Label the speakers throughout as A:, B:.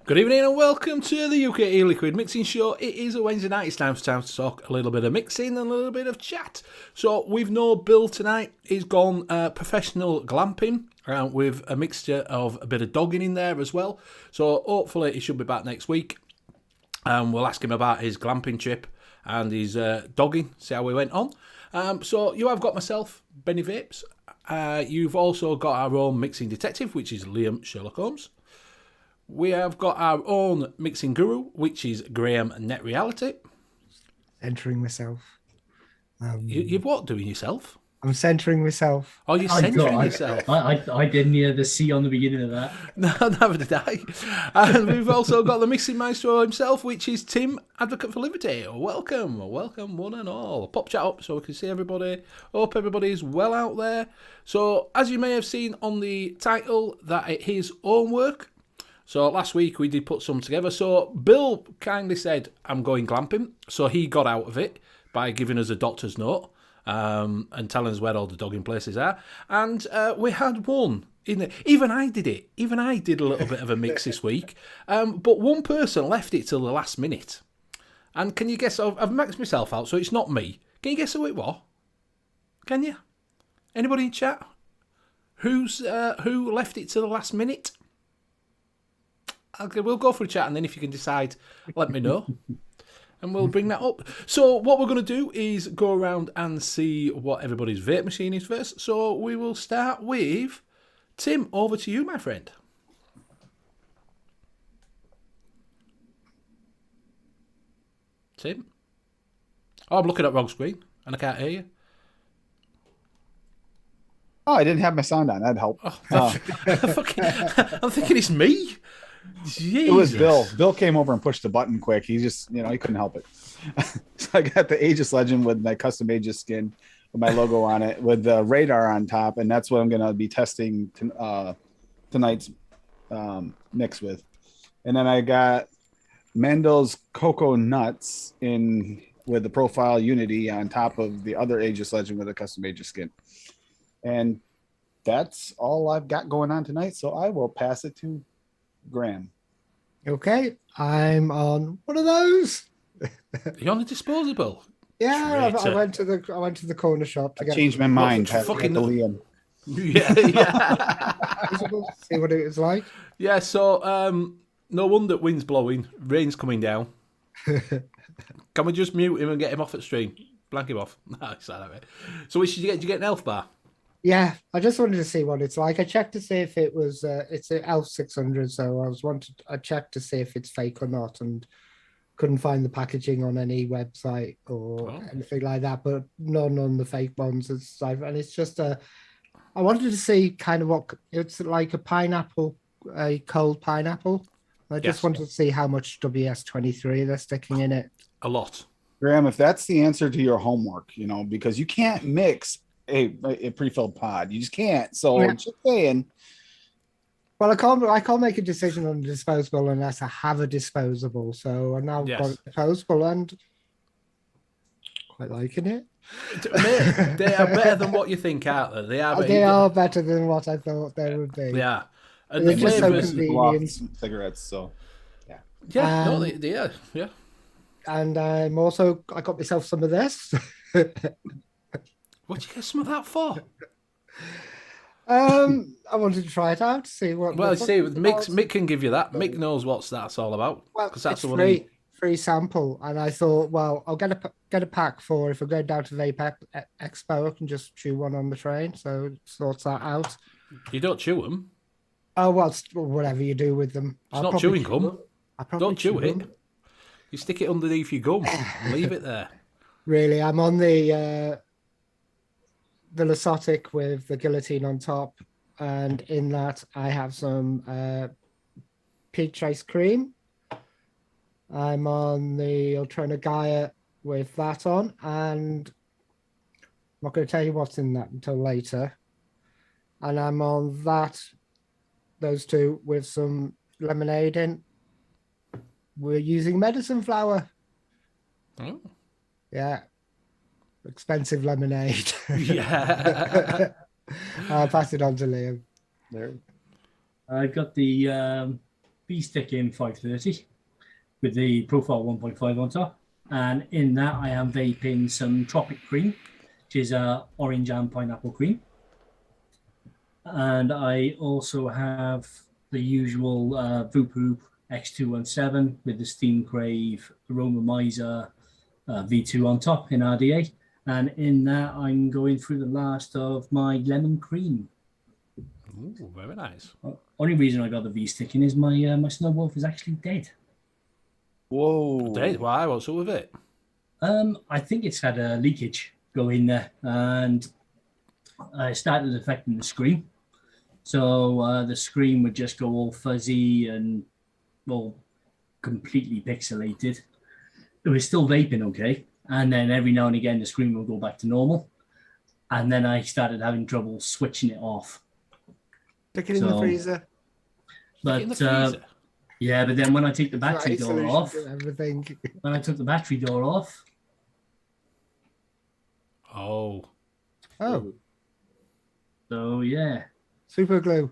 A: Good evening and welcome to the U.K.E-Liquid Mixing Show. It is a Wednesday night. It's time to talk a little bit of mixing and a little bit of chat. So we've no Bill tonight. He's gone professional glamping with a mixture of a bit of dogging in there as well. So hopefully he should be back next week. We'll ask him about his glamping trip and his dogging, see how we went on. So you have got myself, Benny Vapes. You've also got our own mixing detective, which is Liam Sherlock Holmes. We have got our own mixing guru, which is Graham Net Reality.
B: Centering myself.
A: You've what doing yourself?
B: I'm centering myself.
A: Oh, you're centering yourself.
C: I didn't hear the C on the beginning of that.
A: No, neither did I. And we've also got the mixing maestro himself, which is Tim, Advocate for Liberty. Welcome one and all. Pop chat up so we can see everybody. Hope everybody's well out there. So, as you may have seen on the title, that it is homework. So last week we did put some together. So Bill kindly said, I'm going glamping. So he got out of it by giving us a doctor's note and telling us where all the dogging places are. And we had one. Even I did it. Even I did a little bit of a mix this week. But one person left it till the last minute. And can you guess? I've maxed myself out, so it's not me. Can you guess who it was? Can you? Anybody in chat? Who left it till the last minute? Okay, we'll go for a chat, and then if you can decide, let me know. And we'll bring that up. So what we're going to do is go around and see what everybody's vape machine is first. So we will start with Tim. Over to you, my friend. Tim? Oh, I'm looking at wrong screen, and I can't hear you.
D: Oh, I didn't have my sound on. That'd help.
A: I'm thinking it's me. Jesus.
D: It was Bill. Bill came over and pushed the button quick. He just, he couldn't help it. So I got the Aegis Legend with my custom Aegis skin with my logo on it with the radar on top. And that's what I'm going to be testing tonight's mix with. And then I got Mandel's Cocoa Nuts with the profile Unity on top of the other Aegis Legend with a custom Aegis skin. And that's all I've got going on tonight. So I will pass it to Graham.
B: Okay, I'm on one of those.
A: You're on the disposable.
B: Yeah, I went to the corner shop to
D: changed my mind.
A: Fucking
D: Liam.
A: Yeah.
B: See what it was like.
A: Yeah. So, no wonder wind's blowing, rain's coming down. Can we just mute him and get him off at stream? Blank him off. No, it's not that way. So, which did you get? Did you get an elf bar?
B: Yeah, I just wanted to see what it's like. I checked to see if it was it's an ELF 600, so I checked to see if it's fake or not, and couldn't find the packaging on any website or anything like that, but none on the fake ones. And it's just I wanted to see kind of what it's like a pineapple, a cold pineapple. I just wanted to see how much WS-23 they're sticking in it.
A: A lot.
D: Graham, if that's the answer to your homework, because you can't mix a pre-filled pod. You just can't. So I'm just saying.
B: Well, I can't make a decision on a disposable unless I have a disposable. So I'm now got a disposable and quite liking it.
A: Mate, they are better than what you think, aren't they?
B: They are better than what I thought they would be.
A: Yeah. And
B: they're
A: the
B: just so
A: flavors,
B: convenient.
D: Cigarettes, so yeah.
A: Yeah, no, they are, yeah.
B: And I got myself some of this.
A: What'd you get some of that for?
B: I wanted to try it out to see what.
A: Well, see, Mick can give you that. Mick knows what that's all about.
B: Well,
A: that's
B: it's free sample, and I thought, well, I'll get a pack for if I go down to Vape Expo, I can just chew one on the train. So sorts that out.
A: You don't chew them.
B: Oh well, whatever you do with them.
A: It's not chewing gum. Don't chew it. You stick it underneath your gum and leave it there.
B: Really, I'm on the Lasotic with the guillotine on top, and in that I have some peach ice cream. I'm on the Ultrona Gaia with that on, and I'm not going to tell you what's in that until later. And I'm on those two with some lemonade in. We're using medicine flower.
A: Oh.
B: Yeah. Expensive lemonade.
A: Yeah.
B: I'll pass it on to Liam.
D: There.
C: I got the V-Stick in 530 with the Profile 1.5 on top. And in that, I am vaping some Tropic Cream, which is orange and pineapple cream. And I also have the usual Voop X217 with the Steam Crave Aroma Miser V2 on top in RDA. And in that, I'm going through the last of my lemon cream.
A: Ooh, very nice.
C: Only reason I got the V-Stick in is my Snow Wolf is actually dead.
D: Whoa.
A: Dave, why? What's up with it?
C: I think it's had a leakage go in there, and it started affecting the screen. So the screen would just go all fuzzy and all completely pixelated. It was still vaping okay, and then every now and again the screen would go back to normal, and then I started having trouble switching it off.
B: Stick it in the freezer.
C: But
A: In the freezer.
C: yeah, but then when I take the battery door off,
B: Everything.
C: when I took the battery door off,
A: Oh.
B: Oh,
C: so yeah.
B: super glue.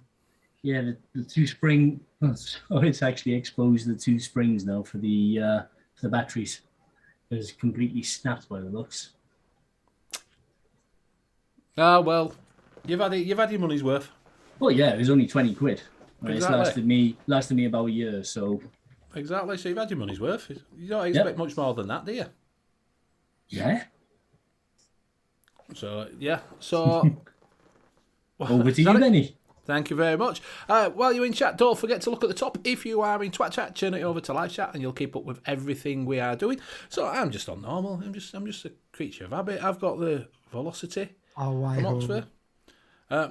C: Yeah, the two spring. Oh, it's actually exposed the two springs now for the batteries. It's completely snapped by the looks.
A: Ah, well, you've had your money's worth.
C: Well, yeah, it was only 20 quid.
A: Exactly.
C: It's lasted me about a year. So
A: Exactly. So you've had your money's worth. You don't expect much more than that, do you?
C: yeah,
A: So yeah. So
C: over to
A: Is that
C: you,
A: it?
C: Benny.
A: Thank you very much. While you're in chat, don't forget to look at the top. If you are in Twat Chat, turn it over to live chat, and you'll keep up with everything we are doing. So I'm just on normal. I'm just a creature of habit. I've got the Velocity
B: Oh, I
A: from
B: hope.
A: Oxford.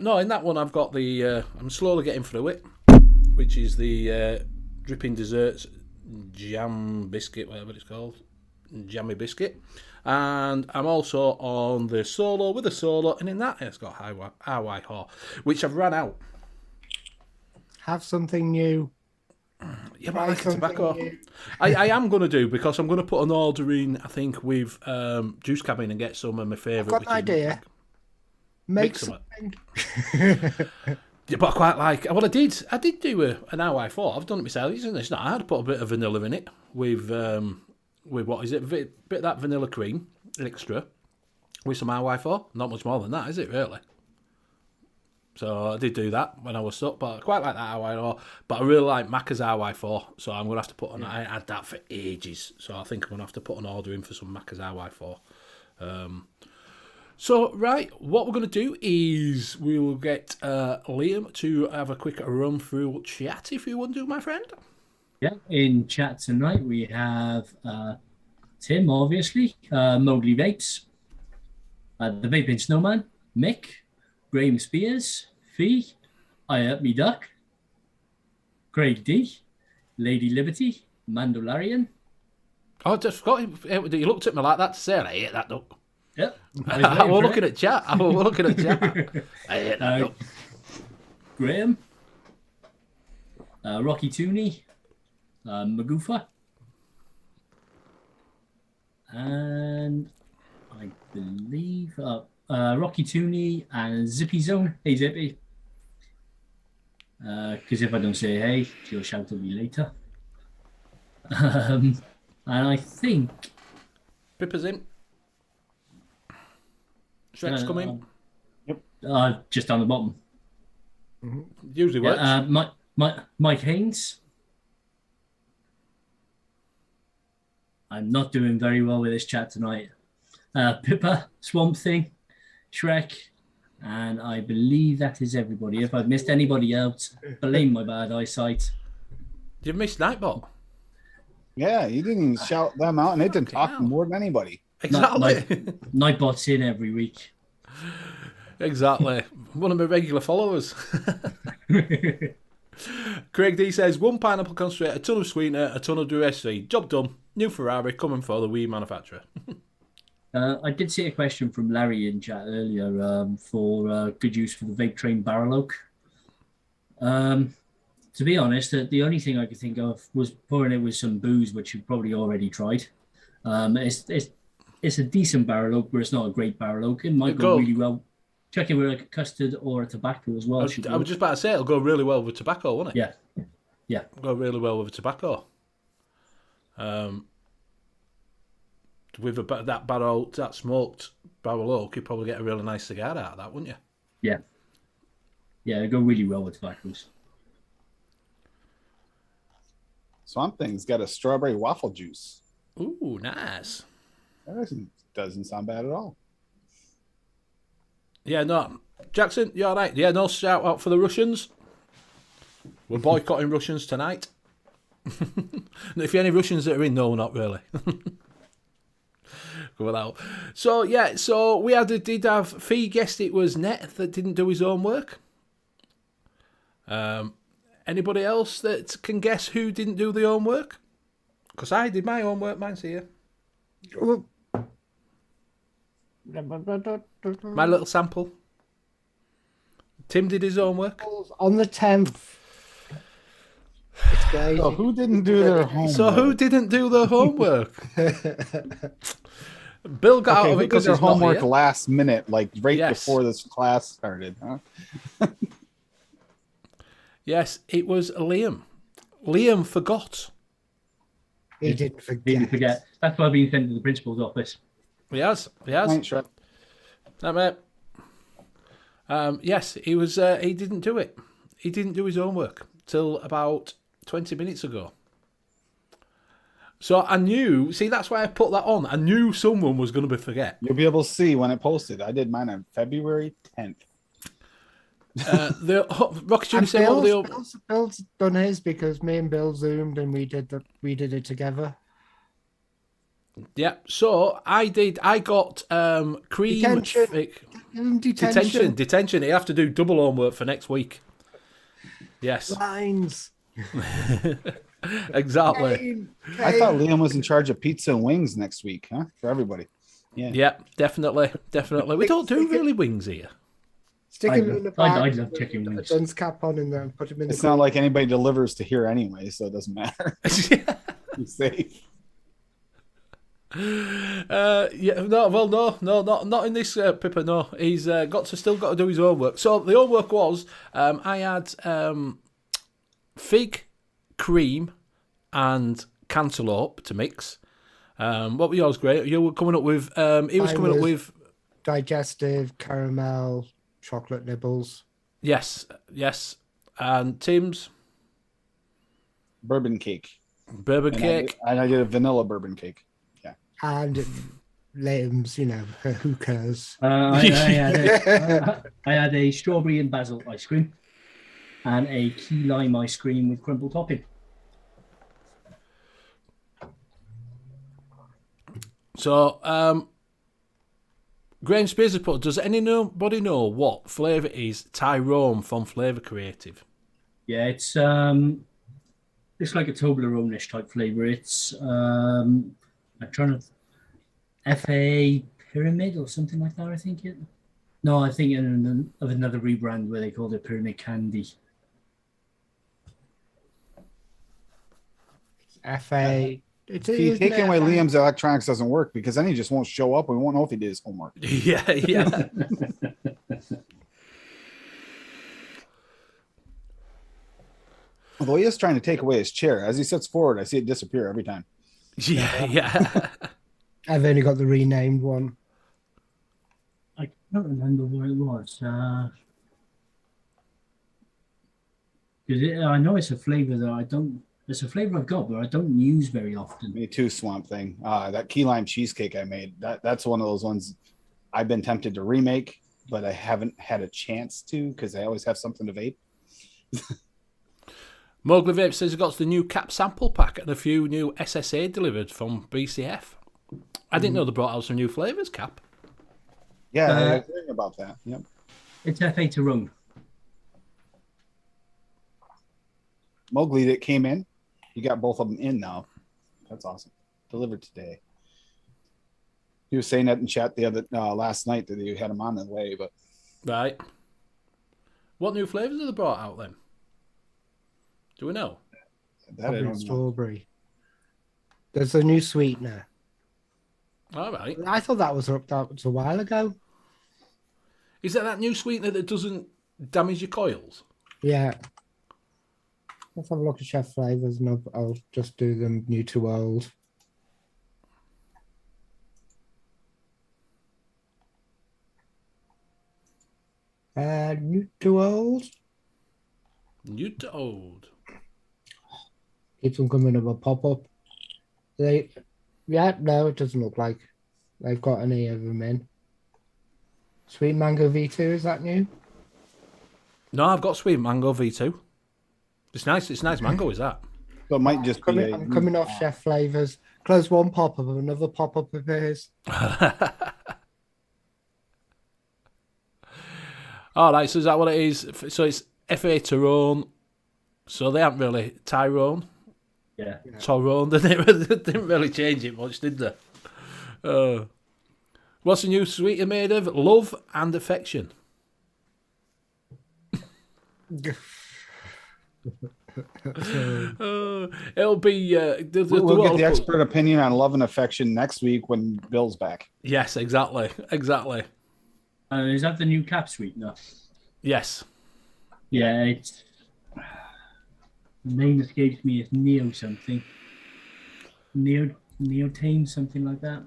A: No, in that one I've got the. I'm slowly getting through it, which is the Dripping Desserts Jam Biscuit, whatever it's called, Jammy Biscuit. And I'm also on the Solo with the Solo, and in that it's got Hawaii Haw, which I've run out.
B: Have something new.
A: Yeah, but
B: Try
A: I like
B: something
A: tobacco.
B: new.
A: I am going to do, because I'm going to put an order in, I think, with Juice Cabin and get some of my favourite.
B: I've got an idea. Make
A: some.
B: something.
A: Yeah, but I quite like. Well, I did do an Hawaii 4. I've done it myself. It's not hard to put a bit of vanilla in it with what is it? Bit of that vanilla cream extra with some Hawaii 4. Not much more than that, is it really? So I did do that when I was stuck, but I quite like that Hawaii 4. But I really like Macca's Hawaii 4, so I'm going to have to put on. I had that for ages, so I think I'm going to have to put an order in for some Macca's Hawaii 4. So, right, what we're going to do is we'll get Liam to have a quick run through chat, if you want to, my friend.
C: Yeah, in chat tonight we have Tim, obviously, Mowgli Vapes, the Vaping Snowman, Mick, Graham Spears, Fee, I Up Me Duck, Craig D, Lady Liberty, Mandalorian.
A: Oh, I just forgot him. You looked at me like that to say, I hate that duck.
C: Yep.
A: We're looking at chat. We're looking at chat. I hate that duck.
C: Graham, Rocky Tooney, Magoofa, and I believe Rocky Tooney and Zippy Zone. Hey, Zippy. Because if I don't say hey, she'll shout at me later. And I think
A: Pippa's in. Shrek's coming.
C: just down the bottom.
A: Usually works.
C: Mike Haynes. I'm not doing very well with this chat tonight. Pippa, Swamp Thing, Shrek, and I believe that is everybody. If I've missed anybody else, blame my bad eyesight.
A: You've missed Nightbot.
D: Yeah, you didn't shout them out, and they didn't talk
A: hell.
D: more than anybody.
A: Exactly.
C: Nightbot's in every week.
A: Exactly. One of my regular followers. Craig D says, 1 pineapple concentrate, a ton of sweetener, a ton of DSC. Job done. New Ferrari coming for the Wii manufacturer.
C: I did see a question from Larry in chat earlier for good use for the vape train barrel oak. To be honest, the only thing I could think of was pouring it with some booze, which you've probably already tried. It's a decent barrel oak, but it's not a great barrel oak. It might go really well. Check it with like a custard or a tobacco as well.
A: I was just about to say, it'll go really well with tobacco, won't it?
C: Yeah. Yeah.
A: Go really well with tobacco. With that smoked barrel oak, you'd probably get a really nice cigar out of that, wouldn't you?
C: Yeah. Yeah, they go really well with tobaccos.
D: Swamp Thing's got a strawberry waffle juice.
A: Ooh, nice.
D: That doesn't sound bad at all.
A: Yeah, no. Jackson, you all right? Yeah, no shout out for the Russians. We're boycotting Russians tonight. If you any Russians that are in, no, not really. Go without. So, yeah, we did have Fee guessed it was Net that didn't do his own work. Anybody else that can guess who didn't do the homework? Because I did my homework. Mine's here. My little sample. Tim did his homework.
B: On the 10th. It's crazy.
D: So who didn't do their homework?
A: So who didn't do their homework? Bill got out of it because
D: their
A: he's not
D: homework
A: here.
D: last minute, like right
A: Yes.
D: before this class started, huh?
A: Yes, it was Liam. Liam forgot.
B: He didn't forget.
C: Didn't forget. That's why I've been sent to the principal's office.
A: He has.
D: Thanks, Shred.
A: That mate. Yes, he was. He didn't do it. He didn't do his homework till about 20 minutes ago. So I knew. See, that's why I put that on. I knew someone was going to forget.
D: You'll be able to see when it posted. I did mine on February 10th.
A: The Rocket Junior
B: And
A: said what were the
B: Bill's done his because me and Bill zoomed and we did it together.
A: Yeah, so I did. I got cream.
B: Detention. Detention.
A: Detention. You have to do double homework for next week. Yes,
B: Lines.
A: exactly.
D: I thought Liam was in charge of pizza and wings next week, huh? For everybody.
A: Yeah, definitely. We don't do really wings here.
B: Stick him in the
C: I
B: bag.
C: love chicken wings.
B: A dunce cap on in there and put him in
D: It's
B: the
D: not like anybody delivers to here anyway, so it doesn't matter. He's safe.
A: Not in this Pippa. No, he's still got to do his homework. So the homework was I had fig, cream, and cantaloupe to mix. What were yours? Great. You were coming up with. He was coming up with
B: digestive caramel chocolate nibbles.
A: yes, and Tim's
D: Bourbon cake.
A: bourbon cake.
D: I did a vanilla bourbon cake. Yeah.
B: And Liam's, who cares?
C: I had a strawberry and basil ice cream and a key lime ice cream with crumble topping.
A: So, Graham Spears has put, does anybody know what flavour is Tyrone from Flavour Creative?
C: Yeah, it's like a Toblerone-ish type flavour. It's I'm trying to FA Pyramid or something like that. I think it. No, I think of another rebrand where they called it Pyramid Candy.
B: FA.
D: See, taking away Liam's electronics doesn't work because then he just won't show up. We won't know if he did his homework.
A: Yeah.
D: Although he is trying to take away his chair. As he sits forward, I see it disappear every time.
A: Yeah.
B: I've only got the renamed one.
C: I can't remember what it was. Because I know it's a flavour that I don't. It's a flavour I've got, but I don't use very often.
D: Me too, Swamp Thing. That key lime cheesecake I made. That's one of those ones I've been tempted to remake, but I haven't had a chance to because I always have something to vape.
A: Mowgli Vape says he got the new cap sample pack and a few new SSA delivered from BCF. I didn't know they brought out some new flavours, Cap.
D: Yeah, I was hearing about that. Yep.
C: It's FA to rum.
D: Mowgli that came in, you got both of them in now. That's awesome. Delivered today. He was saying that in chat the other last night that you had him on the way, but
A: Right. What new flavours have they brought out then? Do we know?
D: that I don't know.
B: Strawberry. There's a new sweetener.
A: All right.
B: I thought that was a while ago.
A: Is that new sweetener that doesn't damage your coils?
B: Yeah. Let's have a look at chef flavors, and I'll just do them new to old. New to old.
A: New to old.
B: Keeps them coming up a pop up. No, it doesn't look like they've got any of them in. Sweet Mango V2, is that new?
A: No, I've got sweet mango V2. It's nice. It's nice mango, is that?
D: So it might just be.
B: I'm coming off chef flavors. Close one pop up, another pop up appears.
A: All right, so is that what it is? So it's FA Tyrone. So they haven't really Tyrone.
C: Yeah.
A: Tyrone. They didn't really change it much, did they? What's the new sweeter made of? Love and affection. It'll be.
D: We'll get the expert opinion on love and affection next week when Bill's back.
A: Yes, exactly.
C: Is that the new cap sweetener?
A: Yes.
C: Yeah, it's. The name escapes me. It's Neo something. Neotame, something like that.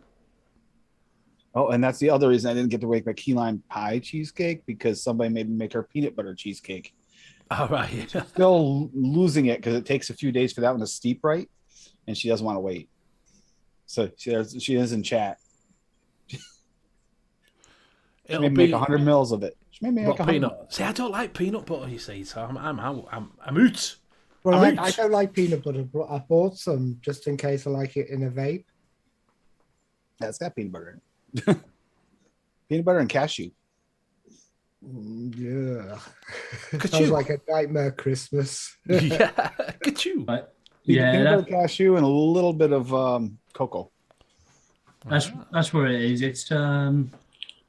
D: Oh, and that's the other reason I didn't get to make my key lime pie cheesecake, because somebody made me make her peanut butter cheesecake.
A: All right.
D: Still losing it because it takes a few days for that one to steep right, and she doesn't want to wait. So she is in chat. She made me make 100 mils of it. She made me make 100
A: peanut. See, I don't like peanut butter. You see, so I'm out.
B: Well, I don't like peanut butter, but I bought some just in case I like it in a vape.
D: That's got peanut butter in it. Peanut butter and cashew.
B: Yeah. Sounds like a nightmare Christmas.
A: Yeah, ka-choo.
C: Yeah,
D: peanut butter, cashew, and a little bit of cocoa.
C: That's where it is.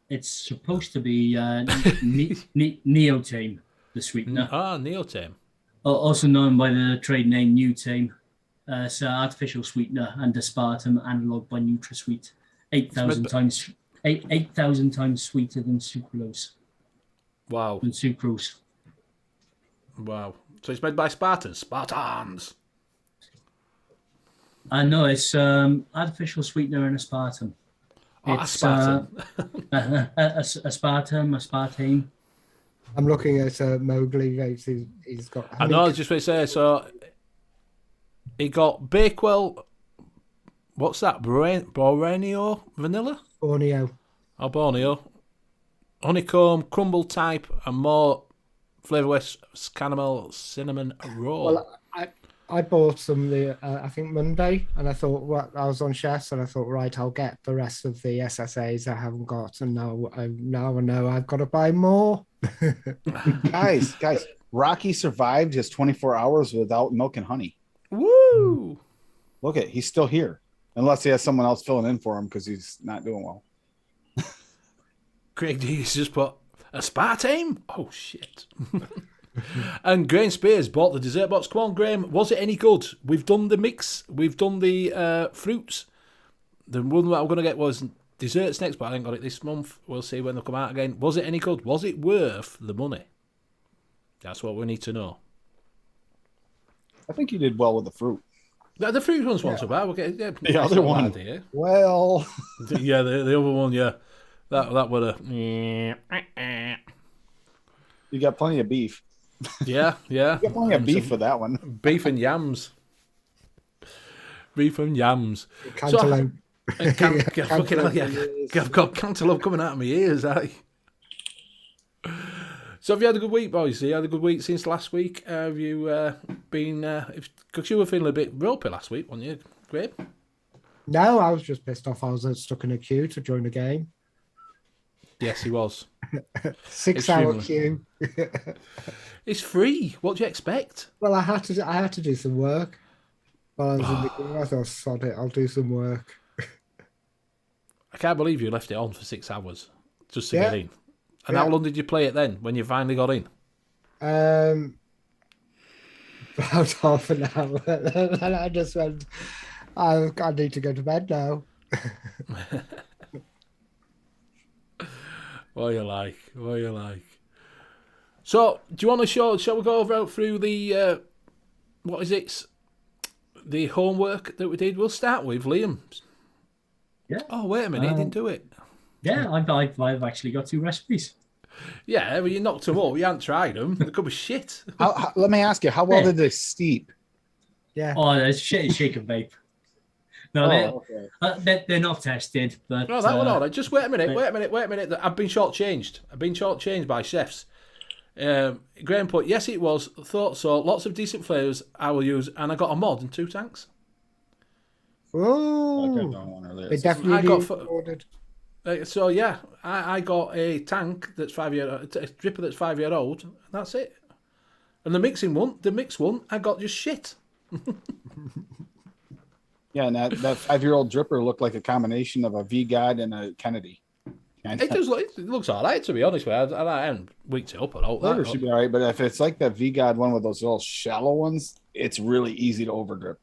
C: It's supposed to be Neotame, the sweetener.
A: Neotame.
C: Also known by the trade name Newtame. It's an artificial sweetener and aspartame analog by NutraSweet. 8,000 times sweeter than sucralose.
A: Wow.
C: Than sucrose.
A: Wow. So it's made by Spartans.
C: No, it's artificial sweetener and aspartame.
A: Aspartame.
C: Aspartame.
B: I'm looking at Mowgli. He's got.
A: I know. I was just going to say. So he got Bakewell. What's that? Borneo vanilla.
B: Borneo.
A: Oh, Borneo. Honeycomb, crumble type, and more flavorless caramel cinnamon roll.
B: Well, I bought some I think Monday, and I thought I was on chefs, and I thought, right, I'll get the rest of the SSAs I haven't got, and now I know I've got to buy more.
D: guys, Rocky survived his 24 hours without milk and honey.
A: Woo!
D: Look at, he's still here, unless he has someone else filling in for him because he's not doing well.
A: Craig D's just put aspartame. Oh shit! And Graham Spears bought the dessert box. Come on, Graham. Was it any good? We've done the mix. We've done the fruits. The one that I'm going to get was desserts next, but I ain't got it this month. We'll see when they come out again. Was it any good? Was it worth the money? That's what we need to know.
D: I think you did well with the fruit.
A: The fruit one's one so bad. We'll get
D: the other one.
B: Idea. Well,
A: yeah, the other one, yeah. That would have.
D: You got plenty of beef.
A: Yeah.
D: You got plenty of beef for that one.
A: Beef and yams.
B: Cantaloupe.
A: I've got cantaloupe coming out of my ears. So have you had a good week, boys? You had a good week since last week? Have you been... Because you were feeling a bit ropey last week, weren't you, Grabe?
B: No, I was just pissed off. I was stuck in a queue to join the game.
A: Yes, he was.
B: 6-hour queue.
A: It's free. What do you expect?
B: Well, I had to do some work. While I was in the queue, I thought, sod it, I'll do some work.
A: I can't believe you left it on for 6 hours just to get in. And how long did you play it then, when you finally got in?
B: About half an hour. And I just went, I need to go to bed now.
A: What you like? So, do you want to shall we go through the what is it? The homework that we did. We'll start with Liam's.
C: Yeah.
A: Oh, wait a minute, he didn't do it.
C: Yeah, I've actually got 2 recipes.
A: Yeah, well, you knocked them up. You hadn't tried them. They could be shit.
D: Let me ask you, how well
C: Yeah.
D: did they steep?
B: Yeah.
C: Oh, there's shake and vape. No, they're not tested, but
A: No, that one all right. Just wait a minute. I've been shortchanged by chefs. Graham put, yes, it was. Thought so. Lots of decent flavours I will use, and I got a mod and 2 tanks.
B: Oh, they definitely ordered.
A: So yeah, I got a tank that's 5 year, a dripper that's 5 year old, and that's it. And the mixed one, I got just shit.
D: Yeah, and that 5-year-old dripper looked like a combination of a V-God and a Kennedy.
A: It does look, it looks all right, to be honest with you. I haven't wicked it up at all.
D: Flavor should be all right, but if it's like that V-God one with those little shallow ones, it's really easy to overdrip.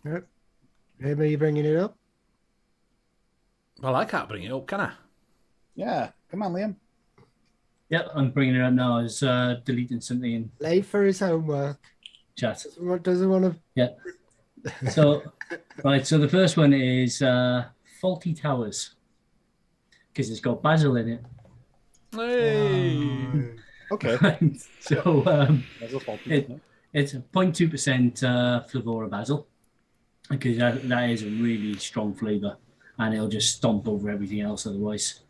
B: Yep. Are you bringing it up?
A: Well, I can't bring it up, can I?
D: Yeah, come on, Liam.
C: Yeah, I'm bringing it up now. I was deleting something in
B: Late for his homework.
C: chat.
B: Doesn't want to.
C: Yeah. So, right. So the first one is Faulty Towers because it's got basil in it.
A: Hey.
D: Okay.
C: So
D: That's a faulty,
C: it's 0.2% Flavora basil because that is a really strong flavour and it'll just stomp over everything else otherwise.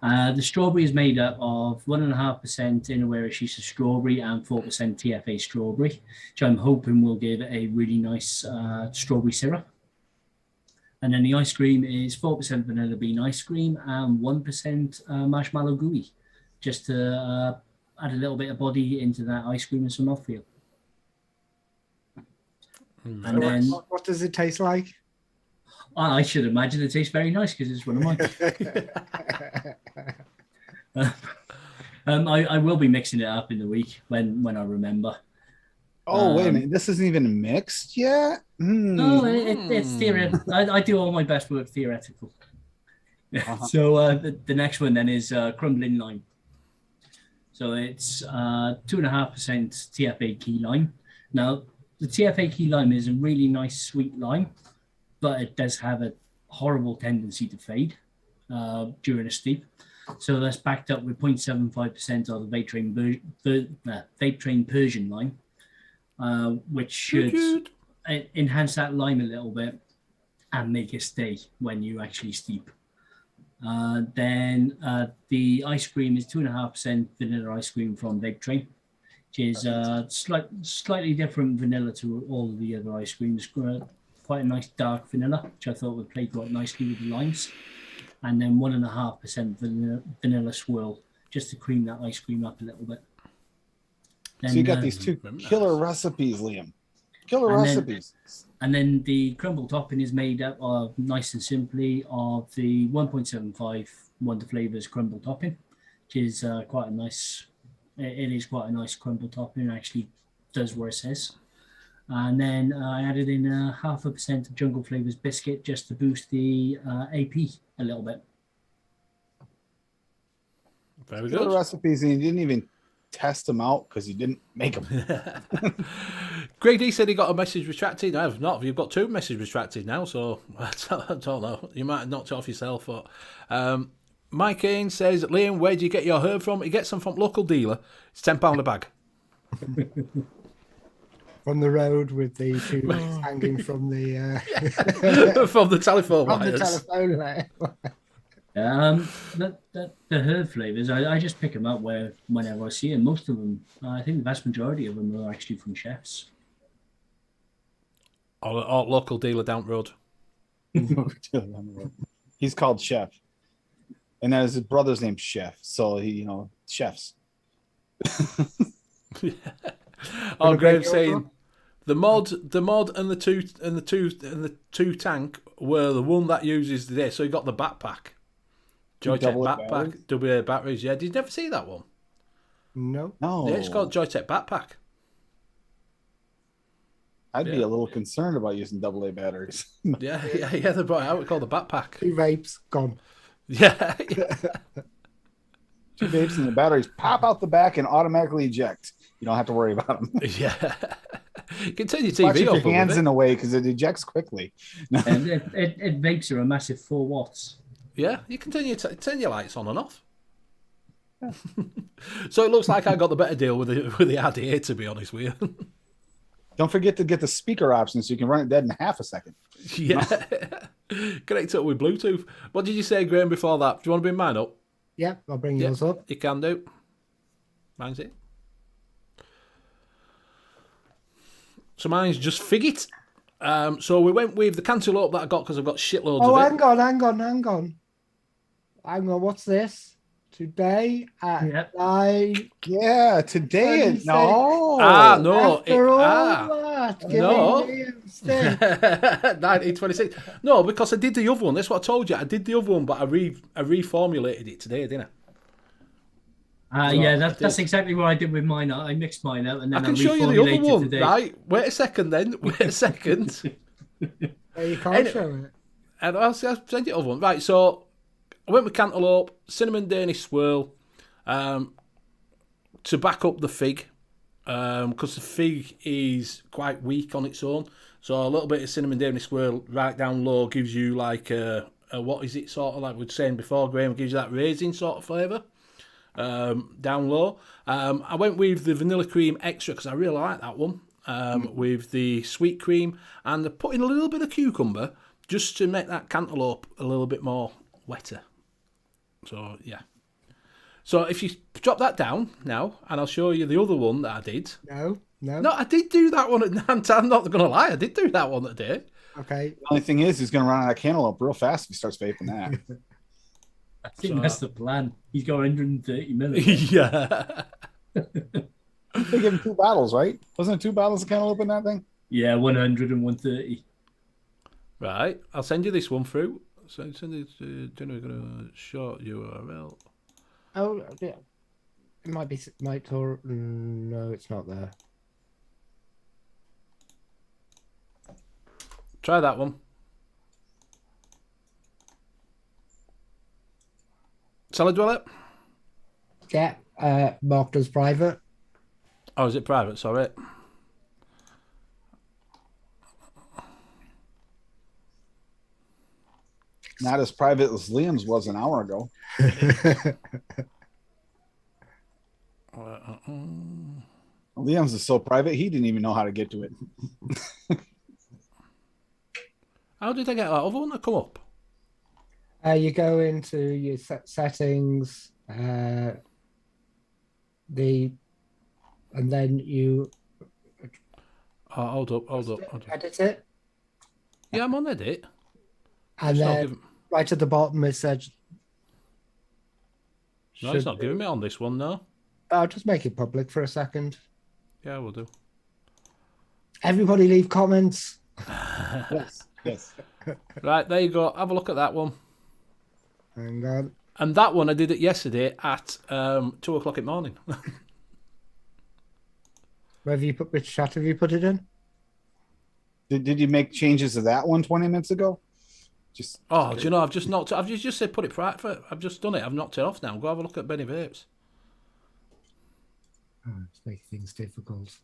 C: The strawberry is made up of 1.5% Inawera Shisa strawberry and 4% TFA strawberry, which I'm hoping will give it a really nice strawberry syrup. And then the ice cream is 4% vanilla bean ice cream and 1% marshmallow gooey, just to add a little bit of body into that ice cream and some mouthfeel. And then
B: What does it taste like?
C: I should imagine it tastes very nice because it's one of mine. I will be mixing it up in the week when I remember.
D: Oh, wait a minute. This isn't even mixed yet?
C: No, it's theoretical. I do all my best work theoretical. So the next one then is crumbling lime. So it's 2.5% TFA key lime. Now, the TFA key lime is a really nice sweet lime, but it does have a horrible tendency to fade during a steep. So that's backed up with 0.75% of the Vape Train Persian lime, which should enhance that lime a little bit and make it stay when you actually steep. Then the ice cream is 2.5% vanilla ice cream from Vape Train, which is slightly different vanilla to all the other ice creams. Quite a nice dark vanilla, which I thought would play quite nicely with the limes. And then 1.5% vanilla swirl, just to cream that ice cream up a little bit. Then,
D: so you got these 2 killer recipes, Liam. Killer recipes.
C: And then the crumble topping is made up of, nice and simply, of the 1.75 Wonder Flavors crumble topping, which is quite a nice. It is quite a nice crumble topping. It actually does what it says. And then I added in 0.5% of Jungle Flavors biscuit just to boost the AP a little bit.
A: Very
D: Killer
A: good.
D: recipes, and you didn't even test them out because you didn't make them.
A: Greg D said he got a message retracted. I have not. You've got 2 messages retracted now, so I don't know. You might have knocked it off yourself. But Mike Kane says, Liam, where do you get your herb from? He gets them from local dealer. It's £10 a bag.
B: On the road with the 2 legs hanging from the
A: from the telephone
B: from
A: wires.
B: the telephone wire.
C: The herb flavors, I just pick them up whenever I see them. Most of them, I think the vast majority of them are actually from chefs.
A: Or local dealer down the road.
D: He's called Chef. And that is his brother's name, Chef. So he, chefs.
A: Oh, Graham saying the mod and the two tank were the one that uses this. So you got the backpack, Joytech backpack, AA batteries. Yeah, did you never see that one?
B: No.
A: Yeah, it's called Joytech backpack.
D: I'd be a little concerned about using AA batteries.
A: Yeah. They brought it out. It's called the backpack.
B: 2 vapes gone.
A: Yeah.
D: vapes and the batteries pop out the back and automatically eject. You don't have to worry about them.
A: Yeah. You can turn your
D: Watch
A: TV
D: if
A: off.
D: your hands in the way because it ejects quickly.
C: And it vapes are a massive 4 watts.
A: Yeah, you can turn your lights on and off. So it looks like I got the better deal with the RDA, to be honest with you.
D: Don't forget to get the speaker option so you can run it dead in half a second.
A: Yeah. Connect it with Bluetooth. What did you say, Graham, before that? Do you want to bring mine up?
B: Yep, I'll bring yours up.
A: You can do. Mine's it. So mine's just Figit. So we went with the cantaloupe that I got because I've got shitloads
B: Oh,
A: of it.
B: hang on. What's this? Today at 9.
D: Yeah, today.
B: 26.
D: No.
A: No.
B: After all that, give
A: no.
B: me a stick.
A: 1926. No, because I did the other one. That's what I told you. I did the other one, but I reformulated it today, didn't I?
C: Yeah, that's exactly what I did with mine. I mixed mine out and then
A: I can show you the other one,
C: today.
A: right? Wait a second then. Wait a second.
B: You can't show it.
A: And I'll send you the other one. Right, so I went with cantaloupe, cinnamon Danish swirl, to back up the fig, because the fig is quite weak on its own. So a little bit of cinnamon Danish swirl right down low gives you like a what is it, sort of like we were saying before, Graham, gives you that raisin sort of flavour. Down low. I went with the vanilla cream extra because I really like that one. With the sweet cream, and I put in a little bit of cucumber just to make that cantaloupe a little bit more wetter. So yeah. So if you drop that down now, and I'll show you the other one that I did.
B: No.
A: No, I did do that one at Nant. I'm not going to lie. I did do that one today.
B: Okay.
D: The only thing is, he's going to run out of cantaloupe real fast if he starts vaping that.
C: I think that's the plan. He's got 130 minutes.
A: Yeah.
D: They give him 2 bottles, right? Wasn't it 2 bottles of cantaloupe in that thing?
C: Yeah, 100 and 130.
A: Right. I'll send you this one through. So send it to short URL.
B: Oh, yeah. It might be no, it's not there.
A: Try that one. Solid Dweller?
B: Yeah, marked as private.
A: Oh, is it private? Sorry.
D: Not as private as Liam's was an hour ago. Liam's is so private, he didn't even know how to get to it.
A: How did I get that other one to come up?
B: You go into your settings, and then you
A: Hold up.
B: edit it,
A: Yeah, I'm on edit.
B: and
A: It's not
B: then
A: giving-
B: right at the bottom it says.
A: No, it's not giving me on this one, no.
B: I'll just make it public for a second.
A: Yeah, we'll do.
B: Everybody leave comments.
D: Yes.
A: Right, there you go. Have a look at that one.
B: Hang on.
A: And that one, I did it yesterday at 2 o'clock in the morning.
B: Where have you put? Which chat have you put it in?
D: Did you make changes to that one 20 minutes ago? Just
A: Oh, do you know, I've just knocked it. I've just said put it private. I've just done it. I've knocked it off now. Go have a look at Benny Vapes.
B: Oh, it's making things difficult.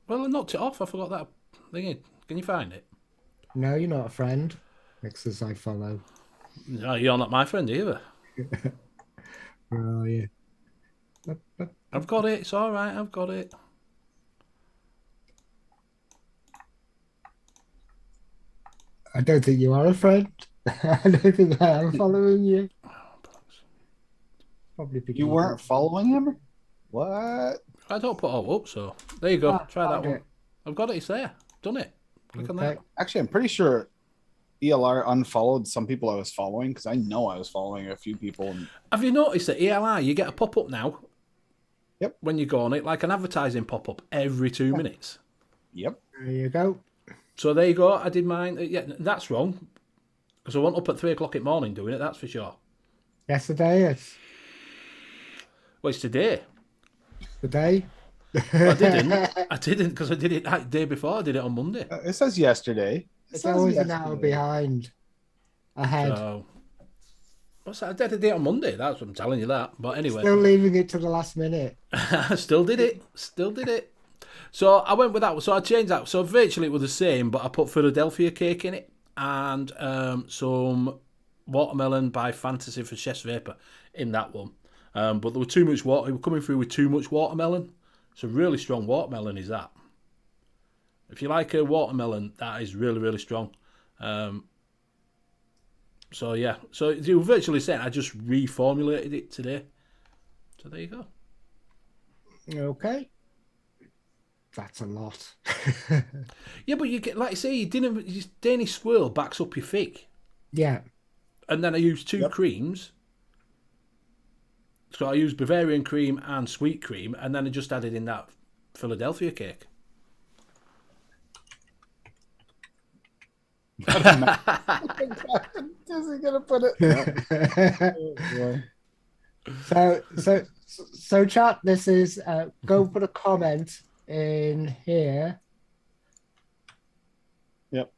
A: Well, I knocked it off. I forgot that thing. Can you find it?
B: No, you're not a friend. Mixers I follow.
A: No, you're not my friend either.
B: Oh yeah.
A: I've got it. It's all right. I've got it.
B: I don't think you are a friend. I don't think I am following you. Probably because
D: you weren't following him? What?
A: I don't put all up, so there you go. Try that
B: okay.
A: one. I've got it. It's there. Done it. Click on that.
B: Okay.
D: Actually, I'm pretty sure ELR unfollowed some people I was following because I know I was following a few people. And
A: Have you noticed that ELI, you get a pop-up now?
D: Yep.
A: When you go on it, like an advertising pop-up every 2 minutes.
D: yep.
B: There you go.
A: So there you go. I did mine. Yeah, that's wrong. Because I went up at 3 o'clock in the morning doing it, that's for sure.
B: Yesterday, it's
A: Well, it's today.
B: the day.
A: I didn't because I did it the day before. I did it on Monday.
D: It says yesterday. It
B: It's
D: says
B: always an hour
D: yesterday.
B: behind. Ahead.
A: So, What's that? I did it on Monday. That's what I'm telling you that. But anyway,
B: Still leaving it to the last minute.
A: I still did it. Still did it. So I went with that. So I changed that. So virtually it was the same, but I put Philadelphia cake in it and some watermelon by Fantasy for Chef's Vapor in that one. But there was too much water. It was coming through with too much watermelon. It's a really strong watermelon, is that? If you like a watermelon, that is really, really strong. So yeah. So you virtually said I just reformulated it today. So there you go.
B: Okay. That's a lot.
A: Yeah, but you get, like I say, you didn't. Danish swirl backs up your fig,
B: Yeah.
A: and then I used two creams. So I used Bavarian cream and sweet cream, and then I just added in that Philadelphia cake.
D: Is he gonna put it?
B: So chat, this is go put a comment in here.
D: Yep.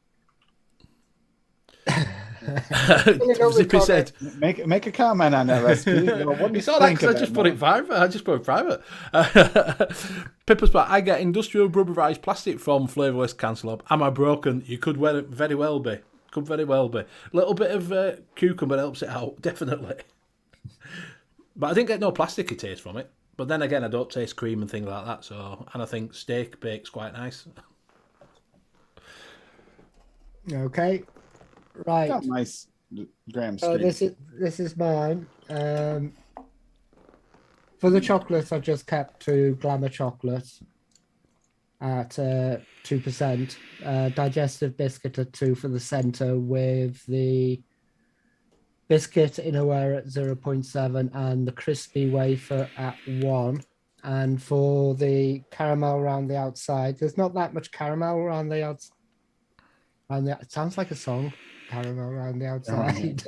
A: Zippy said,
D: Make a comment on that recipe. What do you
A: it's all right
D: think
A: because
D: of
A: I just
D: that,
A: put it
D: Mark?
A: private. I just put it private. Pippa's back. I get industrial rubberized plastic from Flavourless Cantaloupe. Am I broken? You could very well be. Could very well be. A little bit of cucumber helps it out, definitely. But I didn't get no plasticky taste from it. But then again, I don't taste cream and things like that. So, and I think steak bake's quite nice.
B: Okay. Right.
D: Got nice grams.
B: So this is mine. For the chocolates, I just kept to Glamour chocolates at 2%. Digestive biscuit at 2 for the center, with the biscuit innerwear at 0.7 and the crispy wafer at 1. And for the caramel around the outside, there's not that much caramel around the outside. It sounds like a song. Caramel around the outside.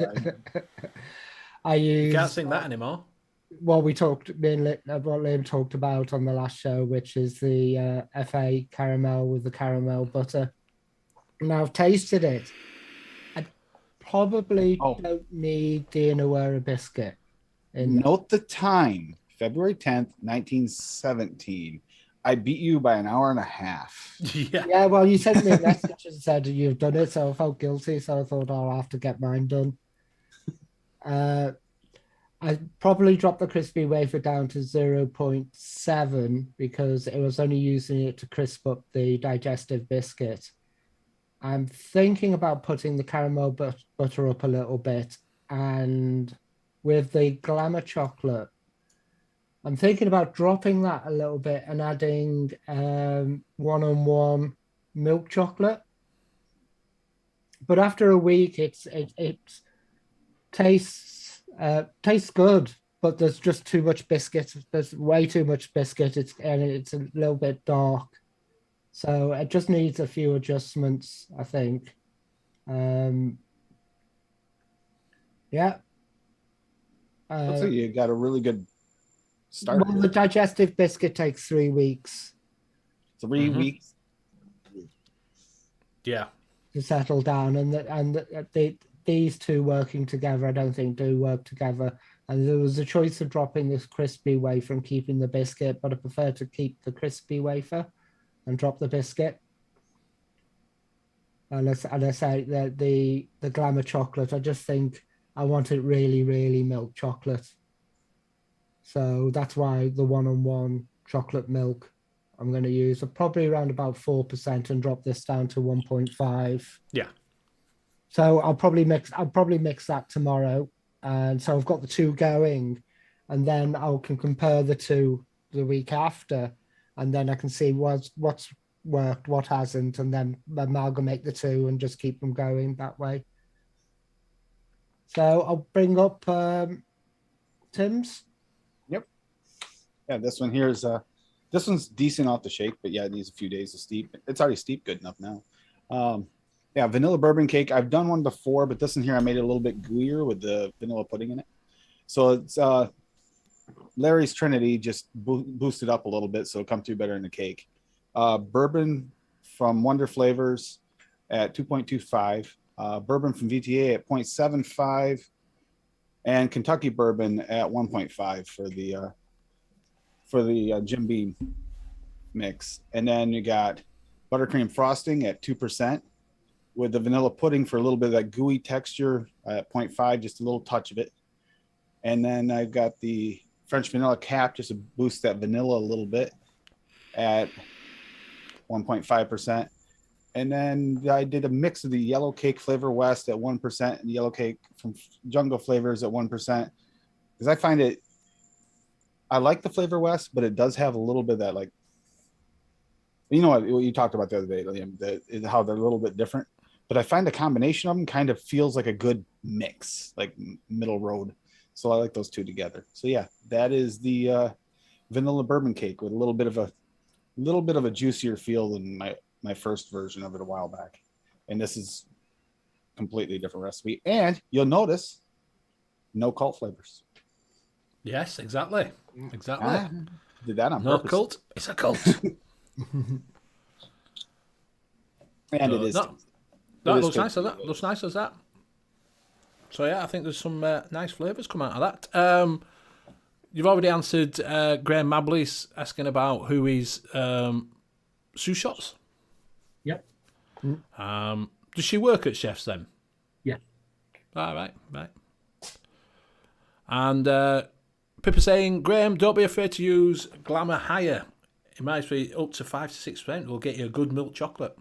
B: I use.
A: You can't sing that anymore.
B: Well, we talked. Me and Liam talked about on the last show, which is the FA caramel with the caramel butter. Now I've tasted it. I probably don't need the innerwear biscuit.
D: Note the time, February 10th, 1917. I beat you by an hour and a half.
B: Yeah, well, you sent me a message and said you've done it, so I felt guilty, so I thought I'll have to get mine done. I probably dropped the crispy wafer down to 0.7 because it was only using it to crisp up the digestive biscuit. I'm thinking about putting the caramel butter up a little bit, and with the Glamour chocolate, I'm thinking about dropping that a little bit and adding 1-on-1 milk chocolate. But after a week, it tastes good, but there's just too much biscuit. There's way too much biscuit. It's a little bit dark, so it just needs a few adjustments, I think. Yeah.
D: Looks like you got a really good start.
B: Well, the digestive biscuit takes 3 weeks.
D: 3 weeks.
A: Yeah.
B: To settle down, and these two working together, I don't think do work together. And there was a choice of dropping this crispy wafer and keeping the biscuit, but I prefer to keep the crispy wafer and drop the biscuit. And I say that the Glamour chocolate, I just think I want it really, really milk chocolate. So that's why the 1-on-1 chocolate milk I'm going to use probably around about 4% and drop this down to 1.5.
A: Yeah.
B: So I'll probably mix that tomorrow. And so I've got the two going, and then I can compare the two the week after, and then I can see what's worked, what hasn't, and then amalgamate the two and just keep them going that way. So I'll bring up Tim's.
D: Yep. Yeah, this one here is this one's decent off the shake, but yeah, it needs a few days to steep. It's already steeped good enough now. Yeah, vanilla bourbon cake. I've done one before, but this one here I made it a little bit gooier with the vanilla pudding in it. So it's Larry's Trinity just boosted up a little bit, so it'll come through better in the cake. Bourbon from Wonder Flavors at 2.25. Bourbon from VTA at 0.75. and Kentucky bourbon at 1.5 for the Jim Beam mix. And then you got buttercream frosting at 2%, with the vanilla pudding for a little bit of that gooey texture at 0.5, just a little touch of it. And then I've got the French vanilla cap just to boost that vanilla a little bit at 1.5%. And then I did a mix of the yellow cake flavor West at 1% and yellow cake from Jungle Flavors at 1%. Because I find it, I like the flavor West, but it does have a little bit of that, like, you know what you talked about the other day, Liam, how they're a little bit different. But I find the combination of them kind of feels like a good mix, like middle road. So I like those two together. So yeah, that is the vanilla bourbon cake with a little bit of a juicier feel than my first version of it a while back. And this is completely different recipe. And you'll notice no cult flavors.
A: Yes, exactly. Exactly.
D: Did that on
A: No
D: purpose.
A: cult. It's a cult.
D: And it is.
A: That
D: It is
A: looks
D: good.
A: nice. That looks nice as that. So yeah, I think there's some nice flavours come out of that. You've already answered Graham Mabley's asking about who is sous shots.
C: Yep.
A: Does she work at Chef's then?
C: Yeah.
A: Right. And Pippa saying, Graham, don't be afraid to use Glamour Higher. It might be up to 5 to 6%. Will get you a good milk chocolate.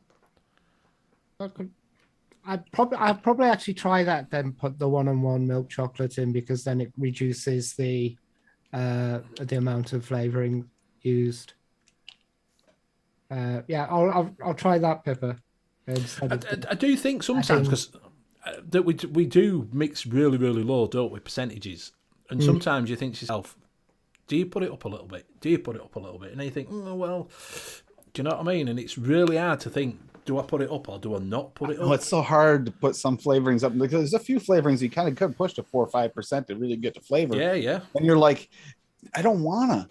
B: I'd probably actually try that, then put the 1-on-1 milk chocolate in, because then it reduces the amount of flavoring used. Yeah, I'll try that, Pippa.
A: I do think sometimes, because that we do mix really, really low, don't we, percentages? And sometimes you think to yourself, do you put it up a little bit? Do you put it up a little bit? And then you think, oh, well, do you know what I mean? And it's really hard to think, do I put it up or do I not put it up?
D: Oh, it's so hard to put some flavorings up, because there's a few flavorings you kind of could push to 4 or 5% to really get the flavor.
A: Yeah.
D: And you're like, I don't wanna.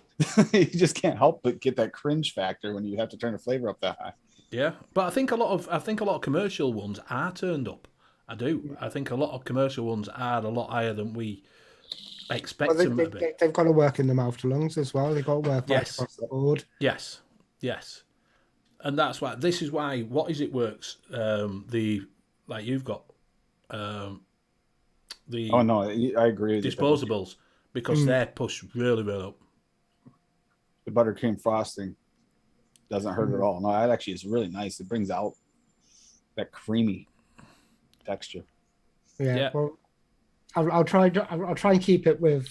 D: You just can't help but get that cringe factor when you have to turn the flavor up that high.
A: Yeah, but I think a lot of commercial ones are turned up. I do. I think a lot of commercial ones are a lot higher than we expect them to be.
B: They've got to work in the mouth to lungs as well. They've got to work right across the board.
A: Yes. And that's why this is why What Is It works. Like you've got the
D: Oh no, I agree with you.
A: disposables, because they're pushed really, really up.
D: The buttercream frosting doesn't hurt at all. No, that actually is really nice. It brings out that creamy texture.
B: Yeah. Well, I'll try and keep it with